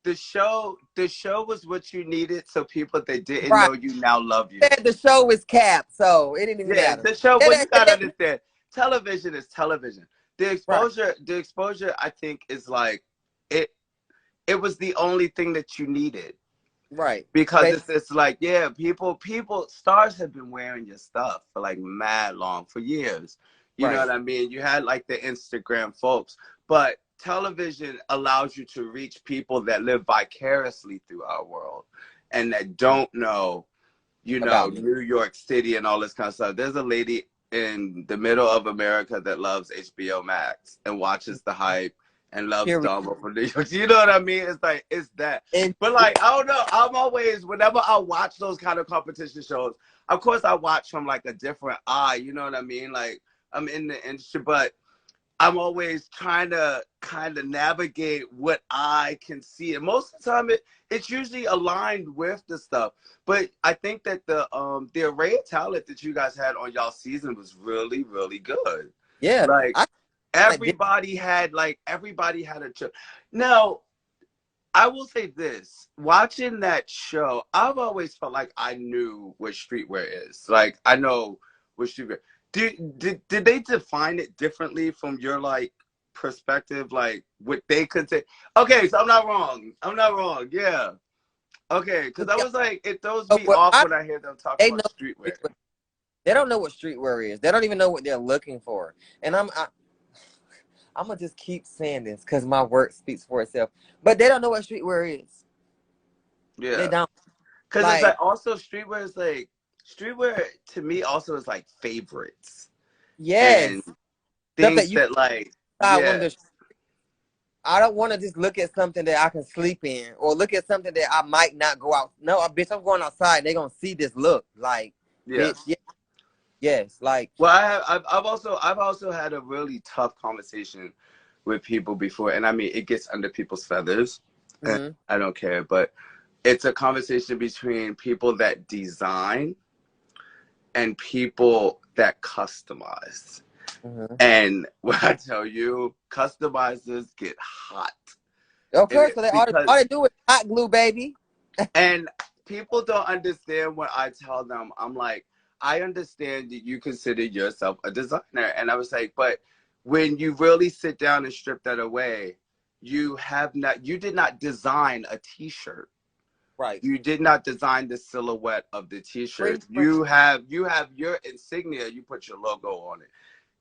S1: the show. The show was what you needed, so people that didn't know you now love you.
S2: The show is capped, so it didn't even matter.
S1: The show. Well, you gotta understand. Television is television. The exposure, I think, is like it. It was the only thing that you needed.
S2: Right.
S1: Because it's like, yeah, stars have been wearing your stuff for like mad long, for years. You know what I mean? You had like the Instagram folks, but television allows you to reach people that live vicariously through our world and that don't know, you know, New York City and all this kind of stuff. There's a lady in the middle of America that loves HBO Max and watches The Hype and loves Domo from New York. You know what I mean? It's like, it's that. But like, I don't know. I'm always, whenever I watch those kind of competition shows, of course I watch from like a different eye. You know what I mean? Like, I'm in the industry, but I'm always trying to kind of navigate what I can see. And most of the time, it's usually aligned with the stuff. But I think that the array of talent that you guys had on y'all season was really, really good.
S2: Yeah.
S1: Like, everybody had a show. Now, I will say this. Watching that show, I've always felt like I knew what streetwear is. Like, I know what streetwear. Did they define it differently from your like perspective, like what they could say? Okay, so I'm not wrong. Yeah. Okay, because I was like, it throws me off when I hear them talk about streetwear. They
S2: don't know what streetwear is. They don't even know what they're looking for. And I'm gonna just keep saying this because my work speaks for itself. But they don't know what streetwear is. They
S1: Yeah.
S2: don't.
S1: Because it's
S2: Like,
S1: like also streetwear is like, streetwear to me also is like favorites and
S2: yes, stuff that
S1: things
S2: you
S1: that like,
S2: I want
S1: yeah,
S2: to. I don't want to just look at something that I can sleep in, or look at something that I might not go out. No, bitch, I'm going outside. They're gonna see this look. Like,
S1: yeah.
S2: bitch, yes, like,
S1: Well, I've also had a really tough conversation with people before, and I mean it gets under people's feathers, and
S2: mm-hmm,
S1: I don't care, but it's a conversation between people that design and people that customize.
S2: mm-hmm.
S1: And when I tell you, customizers get hot
S2: Of
S1: in
S2: course,
S1: it
S2: so they
S1: because
S2: all they do is hot glue, baby.
S1: and people don't understand when I tell them, I'm like, I understand that you consider yourself a designer. And I was like, but when you really sit down and strip that away, you did not design a t-shirt.
S2: Right.
S1: You did not design the silhouette of the
S2: Pretty
S1: t-shirt.
S2: much.
S1: You have your insignia, you put your logo on it.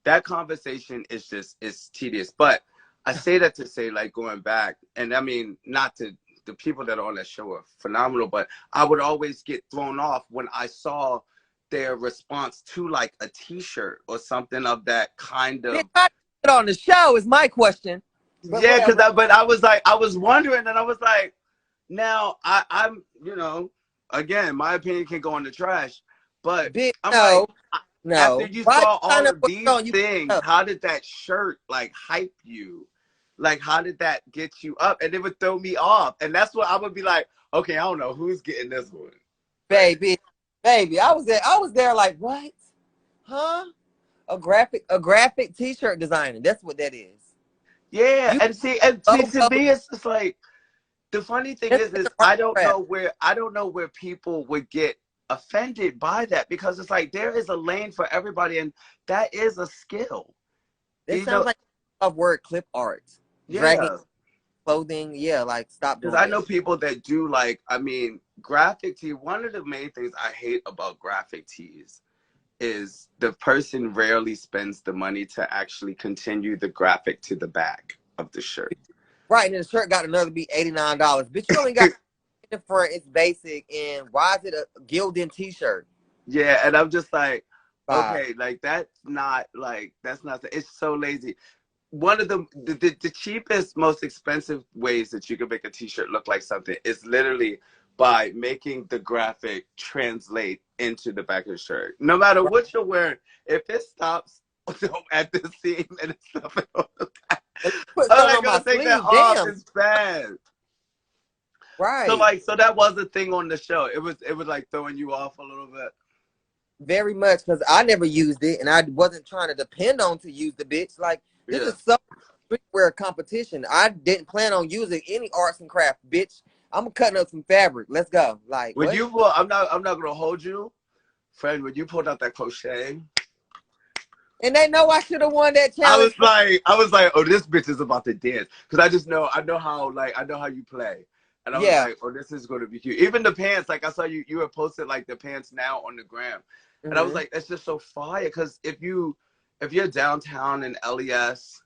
S1: That conversation is tedious. But I say that to say, like, going back, and I mean, not to the people that are on that show are phenomenal, but I would always get thrown off when I saw their response to like a t-shirt or something of that kind
S2: Bitch,
S1: of.
S2: I get on the show is my question, but
S1: Yeah,
S2: whatever.
S1: but I was like, I was wondering, and I was like, now I'm, again, my opinion can go in the trash, but
S2: Bitch,
S1: I'm
S2: no,
S1: like, after
S2: no.
S1: you
S2: Why you
S1: saw
S2: trying
S1: all
S2: to
S1: of
S2: put it
S1: these
S2: on you?
S1: things,
S2: No.
S1: how did that shirt like hype you? Like, how did that get you up? And it would throw me off. And that's what I would be like, okay, I don't know who's getting this one. Like,
S2: Baby, I was there like, what? Huh? A graphic t-shirt designer. That's what that is.
S1: yeah.
S2: You
S1: And see, to
S2: logo
S1: me, it's just like, the funny thing
S2: just
S1: is
S2: the crap.
S1: I don't know where people would get offended by that because it's like there is a lane for everybody and that is a skill.
S2: That
S1: You
S2: sounds
S1: know,
S2: like a word clip art. Dragging
S1: yeah.
S2: clothing. Yeah, like stop
S1: Because
S2: doing
S1: I
S2: that
S1: know
S2: shit.
S1: people that do like, I mean, graphic tee. One of the main things I hate about graphic tees is the person rarely spends the money to actually continue the graphic to the back of the shirt.
S2: Right, and then the shirt got another be $89. Bitch, you only got it for its basic, and why is it a gilded t-shirt?
S1: Yeah, and I'm just like,
S2: Bye.
S1: okay, like that's not, it's so lazy. One of the cheapest, most expensive ways that you can make a t-shirt look like something is literally by making the graphic translate into the back of the shirt. No matter
S2: Right.
S1: what you're wearing, if it stops at the seam and it's stopping on the back,
S2: Let me put
S1: I'm
S2: something
S1: not
S2: on my
S1: gonna take that
S2: sleeve.
S1: off.
S2: Damn.
S1: It's bad. So
S2: Right.
S1: like, so that was a thing on the show. It was like throwing you off a little bit.
S2: Very much, because I never used it, and I wasn't trying to depend on to use the bitch. Like, this
S1: Yeah.
S2: is some streetwear competition. I didn't plan on using any arts and craft, bitch. I'm cutting up some fabric. Let's go. Like,
S1: When
S2: what?
S1: you, I'm not gonna hold you, friend. When you pulled out that crochet,
S2: And they know I should have won that challenge.
S1: I was like, oh, this bitch is about to dance because I know how, like, I know how you play, and I was
S2: Yeah.
S1: like, oh, this is going to be cute. Even the pants, like I saw you had posted like the pants now on the gram, and I was
S2: Mm-hmm.
S1: like, that's just so fire because if you're downtown in LES,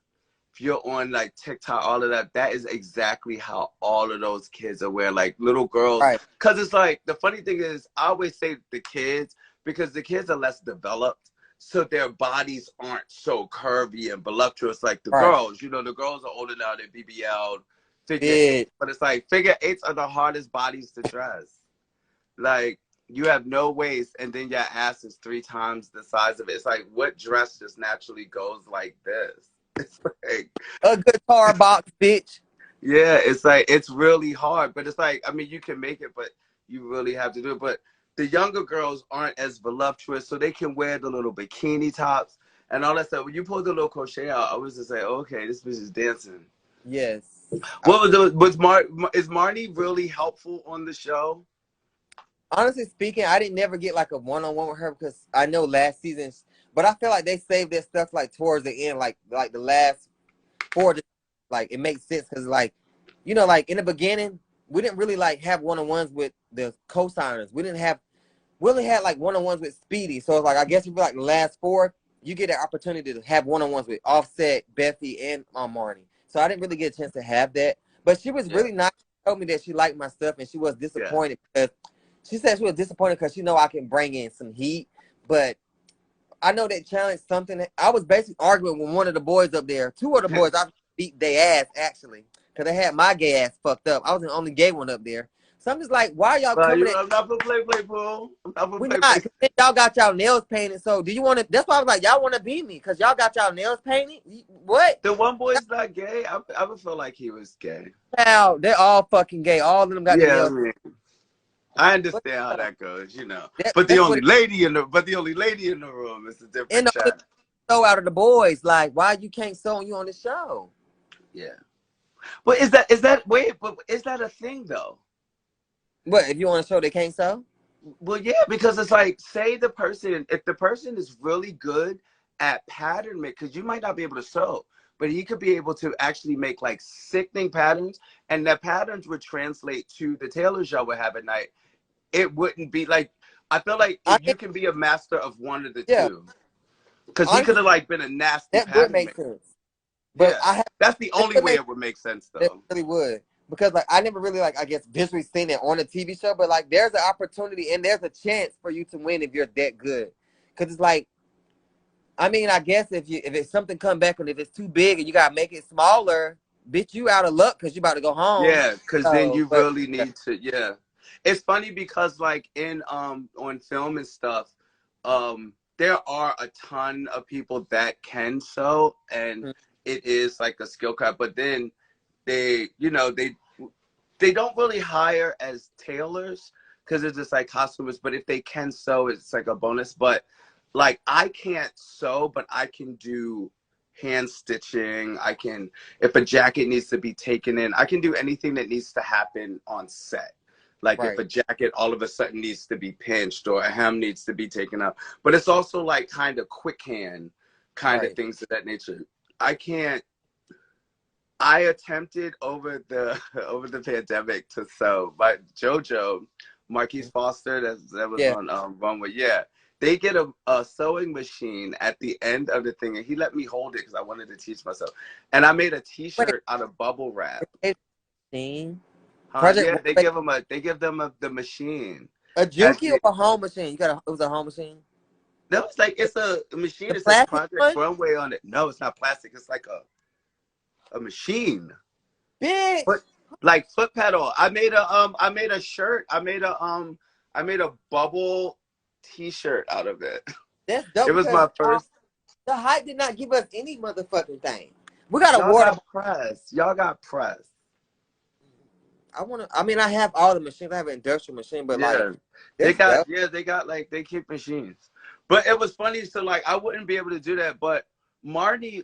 S1: if you're on like TikTok, all of that, that is exactly how all of those kids are wearing, like little girls.
S2: Right.
S1: Because it's like the funny thing is, I always say the kids because the kids are less developed so their bodies aren't so curvy and voluptuous like the
S2: Right.
S1: girls. You know, the girls are older now, they're BBL, figure eight.
S2: Bitch.
S1: But it's like figure eights are the hardest bodies to dress. Like, you have no waist and then your ass is 3 times the size of it. It's like, what dress just naturally goes like this? It's like,
S2: A guitar box, bitch.
S1: yeah, it's like, it's really hard. But it's like, I mean, you can make it, but you really have to do it. But the younger girls aren't as voluptuous, so they can wear the little bikini tops and all that stuff. When you pulled the little crochet out, I was just like, okay, this bitch is dancing.
S2: Yes.
S1: What is Marnie really helpful on the show?
S2: Honestly speaking, I didn't never get like a one-on-one with her because I know last season, but I feel like they saved their stuff like towards the end, like the last four. Like, it makes sense because, like, like in the beginning, we didn't really like have one-on-ones with the co-signers. We only had like one-on-ones with Speedy. So it's like, I guess it'd be like the last four. you get an opportunity to have one-on-ones with Offset, Bethy, and Marnie. So I didn't really get a chance to have that. But she was really nice. She told me that she liked my stuff, and she was disappointed because she said she was disappointed because she know I can bring in some heat. But I know that challenge something. I was basically arguing with one of the boys up there. Two of the boys, I beat their ass, actually, because they had my gay ass fucked up. I was the only gay one up there. So I'm just like, why y'all coming at?
S1: I'm not for play, boo. I'm not for
S2: We
S1: play,
S2: not. Y'all got y'all nails painted. So do you want to? That's why I was like, y'all want to beat me because y'all got y'all nails painted. What?
S1: The one boy's not gay. I would feel like he was gay.
S2: Hell, they're all fucking gay. All of them got their
S1: Yeah, I
S2: nails.
S1: mean, I understand how that goes, But the
S2: That's
S1: only lady in the room is a different chat.
S2: So out of the boys, like, why you can't sew you on the show?
S1: Yeah. But is that wait? But is that a thing though?
S2: What if you want to show they can't sew?
S1: Well, yeah, because it's like, say if the person is really good at pattern make, because you might not be able to sew, but he could be able to actually make like sickening patterns, and the patterns would translate to the tailors y'all would have at night. It wouldn't be like, I feel like if you can be a master of one of the two, because he could have like been a nasty
S2: that
S1: pattern
S2: would make
S1: maker.
S2: sense. But
S1: that's the only way it would make sense though.
S2: It really would. Because like I never really like I guess visually seen it on a TV show, but like there's an opportunity and there's a chance for you to win if you're that good. Cause it's like, I mean, I guess if it's something come back and if it's too big and you gotta make it smaller, bitch, you out of luck because you about to go home.
S1: Yeah, because then you really need to. Yeah, it's funny because like in on film and stuff, there are a ton of people that can sew, and it is like a skill cut. But then they don't really hire as tailors because it's just like costumers. But if they can sew, it's like a bonus. But like I can't sew, but I can do hand stitching. I can, if a jacket needs to be taken in, I can do anything that needs to happen on set. Like if a jacket all of a sudden needs to be pinched or a hem needs to be taken up. But it's also like kind of quick hand kind of things of that nature. I attempted over the pandemic to sew, but JoJo, Marquise Foster, that was on Runway. Yeah, they get a sewing machine at the end of the thing, and he let me hold it because I wanted to teach myself. And I made a T-shirt out of bubble wrap.
S2: Yeah,
S1: they give them the machine.
S2: A Juki or a home machine? It was a home machine.
S1: No, it's like it's a machine. It says Project Runway on it. No, it's not plastic. It's like a machine.
S2: Bitch.
S1: Like foot pedal. I made a shirt. I made a bubble T-shirt out of it.
S2: That's dope.
S1: It was my first.
S2: The hype did not give us any motherfucking thing. We got a water
S1: press. Y'all got press.
S2: I have all the machines. I have an industrial machine, but
S1: they keep machines. But it was funny, so like I wouldn't be able to do that. But Marnie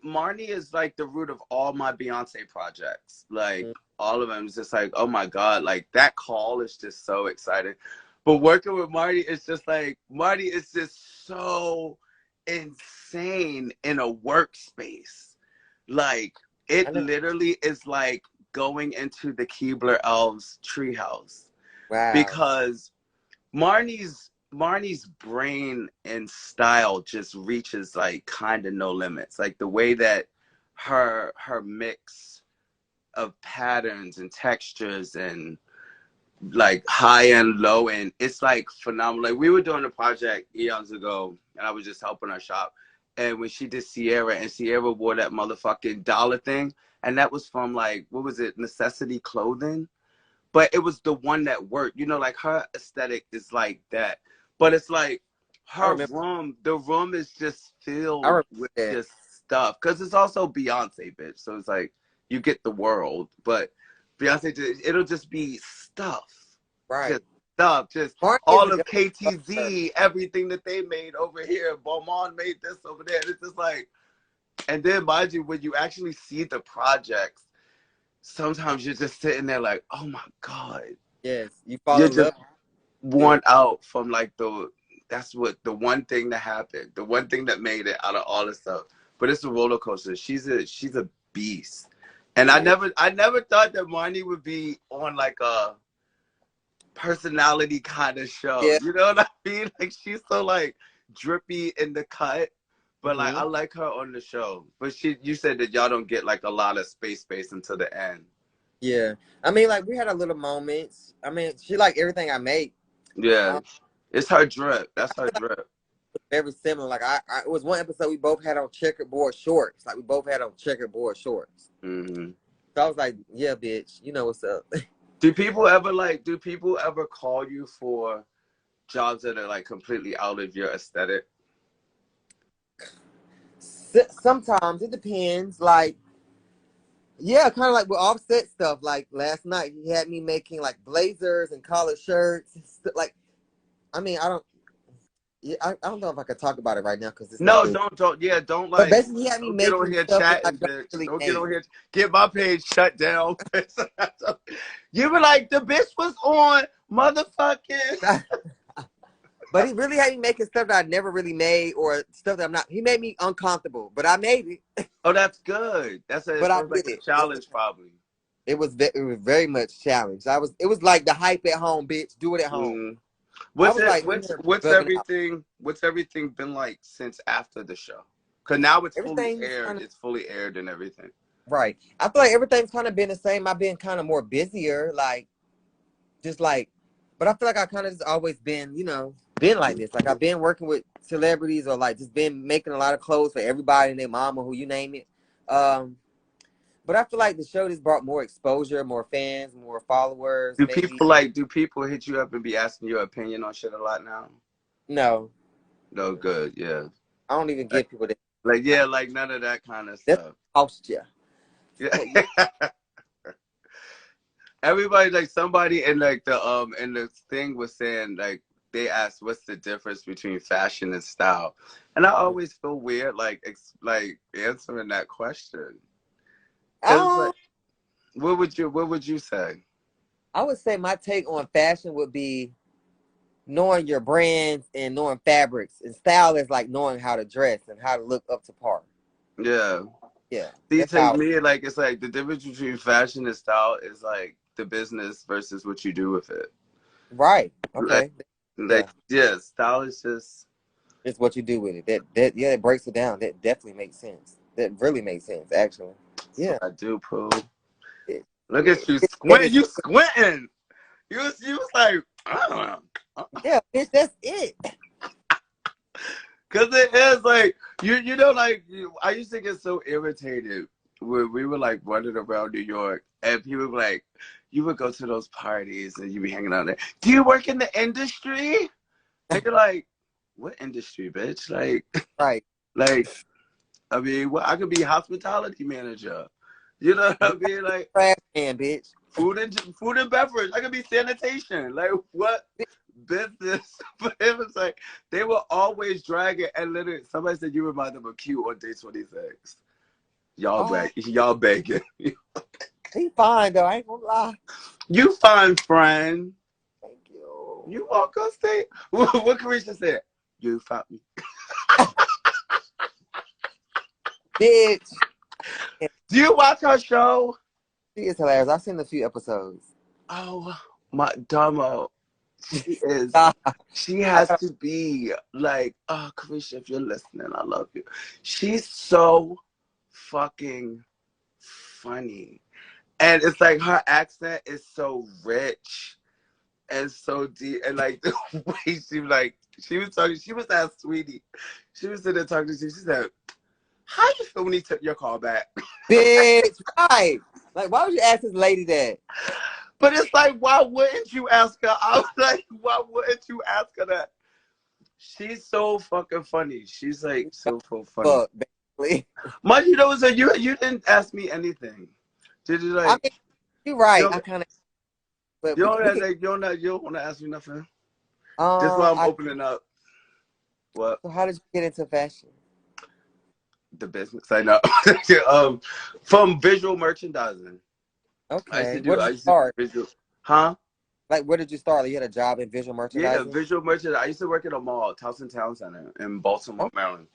S1: is like the root of all my Beyonce projects. Like all of them is just like, oh my God, like that call is just so exciting. But working with Marnie is just like, Marnie is just so insane in a workspace. Like it literally is like going into the Keebler Elves treehouse. Wow. Because Marnie's brain and style just reaches like kind of no limits. Like the way that her mix of patterns and textures and like high end, low end, it's like phenomenal. Like we were doing a project eons ago and I was just helping her shop. And when she did Sierra, and Sierra wore that motherfucking dollar thing, and that was from like, what was it, Necessity Clothing? But it was the one that worked. Like her aesthetic is like that. But it's like her room, the room is just filled with just stuff. Because it's also Beyonce, bitch. So it's like, you get the world. But Beyonce, it'll just be stuff.
S2: Right.
S1: Just stuff. Just all of KTZ, everything that they made over here. Beaumont made this over there. It's just like, and then mind you, when you actually see the projects, sometimes you're just sitting there like, oh my God.
S2: Yes. You fall in love.
S1: Worn out from like that's what the one thing that happened, the one thing that made it out of all this stuff. But it's a roller coaster. She's a beast. And I never thought that Marnie would be on like a personality kind of show. Yeah. You know what I mean? Like she's so like drippy in the cut, But like, I like her on the show. But you said that y'all don't get like a lot of space until the end.
S2: Yeah, I mean, like we had our little moments. I mean, she like everything I make.
S1: Yeah, it's her drip. That's her drip.
S2: Very similar. Like it was one episode we both had on checkerboard shorts. Like we both had on checkerboard shorts.
S1: Mm-hmm.
S2: So I was like, yeah, bitch, you know what's up.
S1: Do people ever call you for jobs that are like completely out of your aesthetic?
S2: Sometimes it depends. Like, yeah, kind of like with Offset stuff. Like last night, he had me making like blazers and collared shirts. Like, I mean, I don't. Yeah, I don't know if I could talk about it right now because it's
S1: No,
S2: not good.
S1: don't
S2: But
S1: like.
S2: basically, he had me
S1: Don't get on
S2: making
S1: here
S2: stuff that I
S1: chatting,
S2: don't
S1: bitch.
S2: really
S1: Don't
S2: make.
S1: get on here. Get my page shut down. You were like, the bitch was on motherfucking.
S2: But he really had me making stuff that I never really made or stuff that I'm not. He made me uncomfortable, but I made it.
S1: Oh, that's good.
S2: But I
S1: Sounds like
S2: did
S1: a
S2: it.
S1: challenge, probably.
S2: It was very much challenged. It was like the hype at home, bitch. Do it at home.
S1: Mm.
S2: I
S1: What's
S2: was
S1: it?
S2: like,
S1: What's everything? What's everything been like since after the show? Because now it's fully aired. It's fully aired and everything.
S2: Right. I feel like everything's kind of been the same. I've been kind of more busier, like just like. But I feel like I kind of just always been, been like this. Like I've been working with celebrities or like just been making a lot of clothes for everybody and their mama, who you name it. But I feel like the show just brought more exposure, more fans, more followers.
S1: Do people hit you up and be asking your opinion on shit a lot now?
S2: No.
S1: No, good, yeah.
S2: I don't even give people that.
S1: Like none of that kind of stuff.
S2: That's you.
S1: Yeah. Everybody, like somebody in like the thing was saying, like they asked what's the difference between fashion and style, and I always feel weird like answering that question. Like, what would you say?
S2: I would say my take on fashion would be knowing your brands and knowing fabrics, and style is like knowing how to dress and how to look up to par.
S1: Yeah.
S2: Yeah.
S1: See, to me, like it's like the difference between fashion and style is like the business versus what you do with it.
S2: Right. Okay.
S1: Style is just
S2: it's what you do with it. It breaks it down. That definitely makes sense. That really makes sense, actually. Yeah.
S1: I do, Pooh. Look at you squinting. You squinting. You was like, I don't know.
S2: Yeah, bitch, that's it.
S1: Cause it is like I used to get so irritated when we were like running around New York and people were like, you would go to those parties and you be hanging out there. Do you work in the industry? And you're like, what industry, bitch? Like,
S2: right.
S1: Like, I mean, I could be hospitality manager. You know what I mean? Like,
S2: trash can, bitch.
S1: Food and beverage. I could be sanitation. Like, what business? But it was like they were always dragging. And literally, somebody said you remind them of Q on day 26. Y'all begging.
S2: He fine though. I ain't gonna lie.
S1: You fine, friend.
S2: Thank you.
S1: You walk on stage. What Carisha said? You found me.
S2: Bitch.
S1: Do you watch her show?
S2: She is hilarious. I've seen a few episodes.
S1: Oh, my Domo. She is. She has to be like, oh, Carisha, if you're listening, I love you. She's so fucking funny. And it's like her accent is so rich and so deep. And like the way she was talking, she was that sweetie. She was sitting there talking to you. She said, how you feel when he took your call back?
S2: Bitch, right. Like, why would you ask this lady that?
S1: But it's like, why wouldn't you ask her? I was like, why wouldn't you ask her that? She's so fucking funny. She's like so funny.
S2: Fuck, basically.
S1: Mike, you didn't ask me anything. Did you like?
S2: I mean, you're right. I kind of.
S1: You don't want to ask me nothing. Just while I'm opening up. What?
S2: So how did you get into fashion?
S1: The business, I know. From visual merchandising.
S2: Okay. Where did you start?
S1: Huh?
S2: Like, where did you start? Like, you had a job in visual merchandising?
S1: Yeah, visual merchandising. I used to work at a mall, Towson Town Center in Baltimore, Maryland.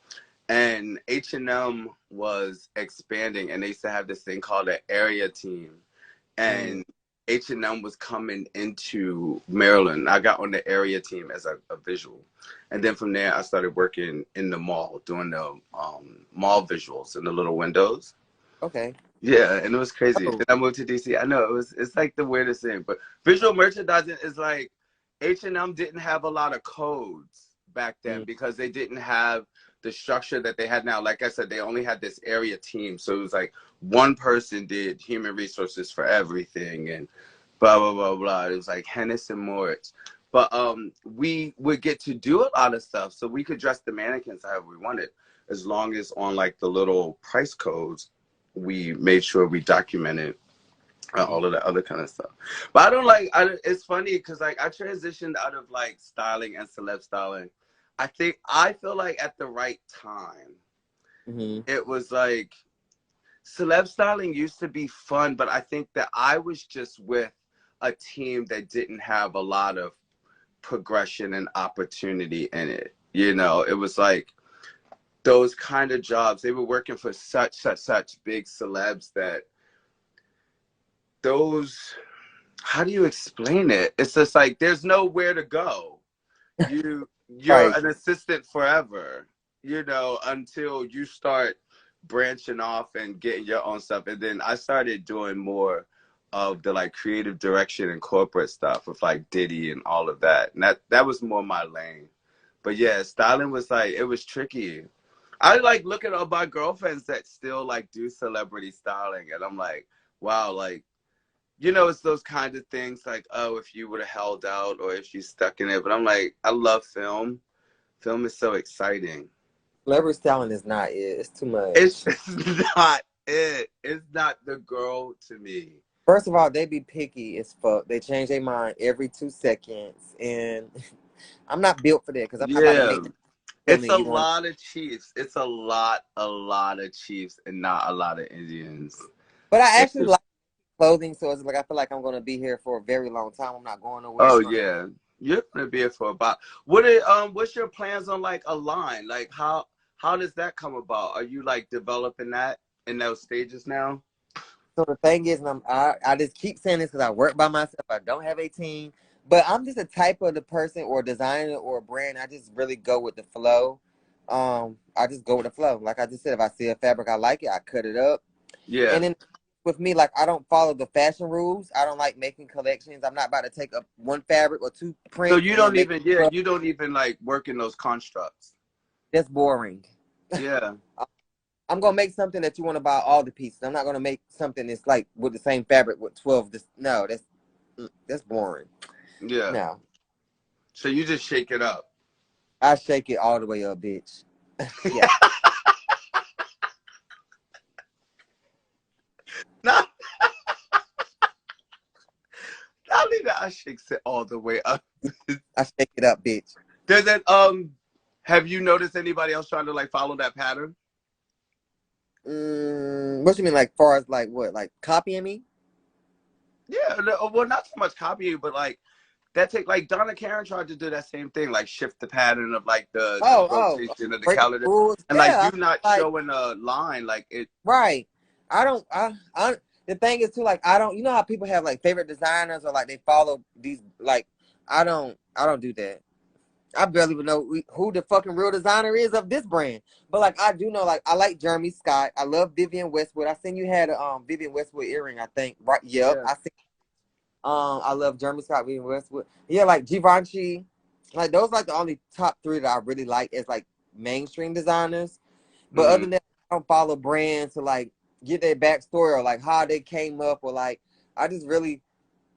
S1: And H&M was expanding, and they used to have this thing called an area team. And H&M was coming into Maryland. I got on the area team as a visual. And then from there, I started working in the mall, doing the mall visuals in the little windows.
S2: Okay.
S1: Yeah, and it was crazy.
S2: Oh.
S1: Then I moved to DC. I know it's like the weirdest thing, but visual merchandising is like H&M didn't have a lot of codes back then because they didn't have the structure that they had now. Like I said, they only had this area team, so it was like one person did human resources for everything and blah blah blah blah. It was like Hennis and Moritz, but we would get to do a lot of stuff, so we could dress the mannequins however we wanted, as long as on like the little price codes we made sure we documented all of that other kind of stuff. But I don't like, it's funny because like I transitioned out of like styling and celeb styling. I feel like at the right time, it was like celeb styling used to be fun, but I think that I was just with a team that didn't have a lot of progression and opportunity in it. You know, it was like those kind of jobs, they were working for such big celebs that those, how do you explain it? It's just like there's nowhere to go. You're
S2: Right.
S1: an assistant forever, you know, until you start branching off and getting your own stuff. And then I started doing more of the like creative direction and corporate stuff with like Diddy and all of that. And that was more my lane. But yeah, styling was like, it was tricky. I like look at all my girlfriends that still like do celebrity styling, and I'm like, wow, like, you know, it's those kind of things like, oh, if you would have held out or if you stuck in it. But I'm like, I love film. Film is so exciting.
S2: Celebrity styling is not it. It's too much.
S1: It's not it. It's not the girl to me.
S2: First of all, they be picky as fuck. They change their mind every 2 seconds, and I'm not built for that because I'm not about to make.
S1: It's a lot of Chiefs. It's a lot of Chiefs and not a lot of Indians.
S2: But I actually like clothing, so it's like I feel like I'm gonna be here for a very long time. I'm not going nowhere.
S1: Oh yeah, you're gonna be here for about. What's your plans on like a line? Like how does that come about? Are you like developing that in those stages now?
S2: So the thing is, and I just keep saying this because I work by myself. I don't have a team, but I'm just a type of the person or designer or brand. I just really go with the flow. I just go with the flow. Like I just said, if I see a fabric I like it, I cut it up.
S1: Yeah.
S2: And then with me, like I don't follow the fashion rules. I don't like making collections. I'm not about to take up one fabric or two prints.
S1: So you don't even you don't even like work in those constructs.
S2: That's boring.
S1: Yeah.
S2: I'm gonna make something that you want to buy all the pieces. I'm not gonna make something that's like with the same fabric with 12. No, that's boring.
S1: Yeah.
S2: No.
S1: So you just shake it up.
S2: I shake it all the way up, bitch. Yeah.
S1: Not only that, I shakes it all the way up.
S2: I shake it up, bitch.
S1: Does it have you noticed anybody else trying to like follow that pattern?
S2: What you mean, like far as like what, like copying me?
S1: Yeah, well, not so much copying, but like like Donna Karen tried to do that same thing, like shift the pattern of like the rotation of the calendar, and like you not showing a line, like it.
S2: Right. I don't. The thing is too, like I don't. You know how people have like favorite designers or like they follow these. Like I don't do that. I barely even know who the fucking real designer is of this brand. But like I do know, like I like Jeremy Scott. I love Vivienne Westwood. I seen you had a Vivienne Westwood earring, I think. Right? Yep. Yeah. I seen. I love Jeremy Scott, Vivienne Westwood. Yeah, like Givenchy. Like those like the only top 3 that I really like as like mainstream designers. But other than that, I don't follow brands to like get their backstory or like how they came up or like I just really.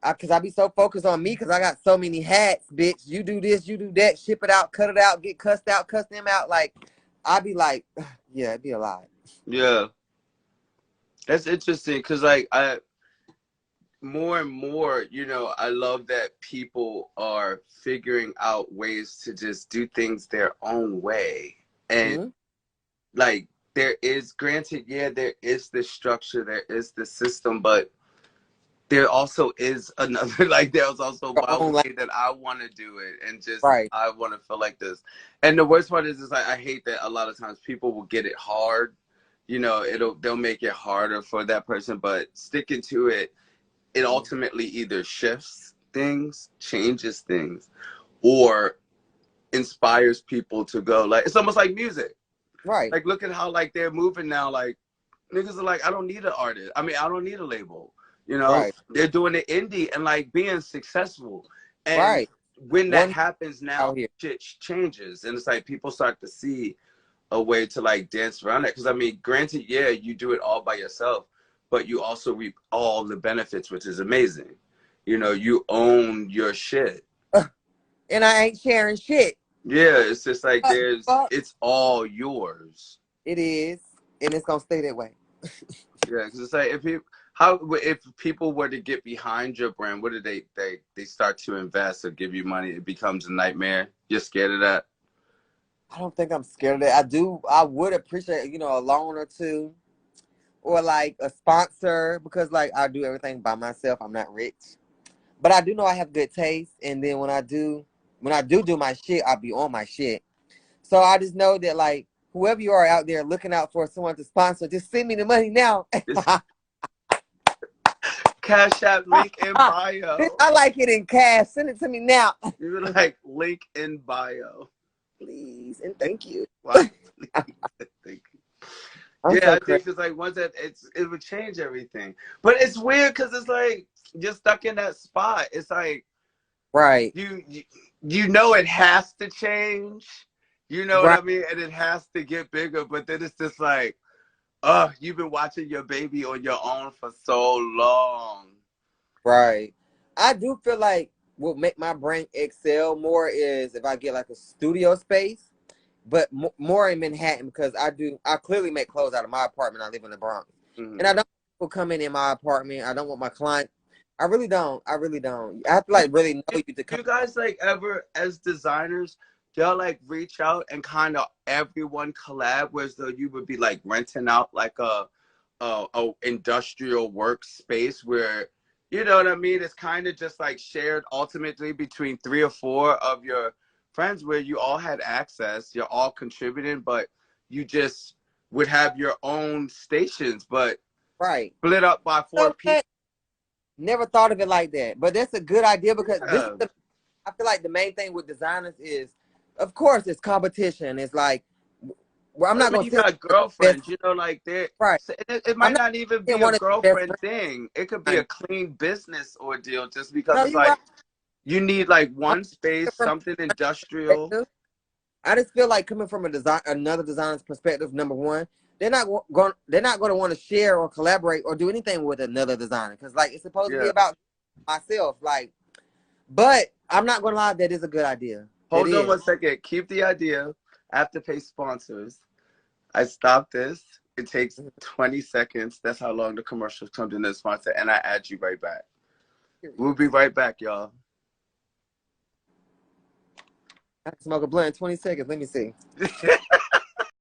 S2: Because I be so focused on me because I got so many hats, bitch. You do this, you do that, ship it out, cut it out, get cussed out, cuss them out. Like, I be like, yeah, it'd be a lot.
S1: Yeah. That's interesting because, like, more and more, you know, I love that people are figuring out ways to just do things their own way. And, like, there is, granted, yeah, there is the structure, there is the system, but there also is another, like there's also my way that I want to do it and just I want to feel like this. And the worst part is like I hate that a lot of times people will get it hard, you know, they'll make it harder for that person, but sticking to it it ultimately either shifts things, changes things, or inspires people to go. Like, it's almost like music.
S2: Right.
S1: Like, look at how like they're moving now. Like, niggas are like, I don't need an artist. I mean, I don't need a label. You know,
S2: Right.
S1: they're doing it indie and like being successful. And
S2: Right.
S1: when that
S2: One
S1: happens now,
S2: out here.
S1: shit changes. And it's like people start to see a way to like dance around it. Because I mean, granted, yeah, you do it all by yourself, but you also reap all the benefits, which is amazing. You know, you own your shit.
S2: And I ain't sharing shit.
S1: Yeah, it's just like
S2: Fuck.
S1: it's all yours.
S2: It is, and it's gonna stay that way.
S1: Yeah, because it's like if people were to get behind your brand, what do they start to invest or give you money? It becomes a nightmare. You're scared of that?
S2: I don't think I'm scared of that. I would appreciate, a loan or two, or like a sponsor, because like I do everything by myself. I'm not rich, but I do know I have good taste. And then when I do my shit, I'll be on my shit. So I just know that like whoever you are out there looking out for someone to sponsor, just send me the money now.
S1: This Cash App link in bio.
S2: I like it in cash. Send it to me now.
S1: You're like link in bio.
S2: Please and thank you.
S1: Why? Thank you.
S2: I'm
S1: Yeah,
S2: so
S1: I
S2: crazy.
S1: think it's like once that it would change everything. But it's weird because it's like you're stuck in that spot. It's like
S2: Right.
S1: you know it has to change. You know what
S2: Right.
S1: I mean? And it has to get bigger. But then it's just like, you've been watching your baby on your own for so long.
S2: Right. I do feel like what make my brain excel more is if I get like a studio space, but more in Manhattan, because I clearly make clothes out of my apartment. I live in the Bronx.
S1: Mm-hmm.
S2: And I don't want people coming in my apartment. I don't want my client. I really don't. I really don't. I have to like really know you to come.
S1: You guys like ever as designers, y'all like reach out and kind of everyone collab, whereas though you would be like renting out like a industrial workspace where, you know what I mean? It's kind of just like shared ultimately between 3 or 4 of your friends where you all had access, you're all contributing, but you just would have your own stations, but
S2: Right.
S1: split up by 4 people.
S2: Never thought of it like that. But that's a good idea, because
S1: Yeah.
S2: I feel like the main thing with designers is, of course, it's competition. It's like, well, I'm
S1: I
S2: not
S1: mean,
S2: going
S1: you
S2: to
S1: got girlfriends, you know, like they're
S2: right.
S1: it
S2: I'm
S1: might
S2: not
S1: not even be
S2: saying
S1: a
S2: one of the best
S1: girlfriend thing. It could be a
S2: friends.
S1: clean business ordeal just because
S2: No,
S1: it's
S2: you're right.
S1: like you need like
S2: I'm
S1: one space,
S2: from
S1: something industrial.
S2: perspective. I just feel like coming from another designer's perspective. Number one, they're not going to want to share or collaborate or do anything with another designer, because like it's supposed to be
S1: Yeah.
S2: about myself. Like, but I'm not going to lie, that is a good idea. That
S1: Hold on
S2: is.
S1: 1 second. Keep the idea. I have to pay sponsors. I stop this. It takes 20 seconds. That's how long the commercial comes in the sponsor, and I add you right back. We'll be right back, y'all.
S2: I can smoke a blunt in 20 seconds. Let me see.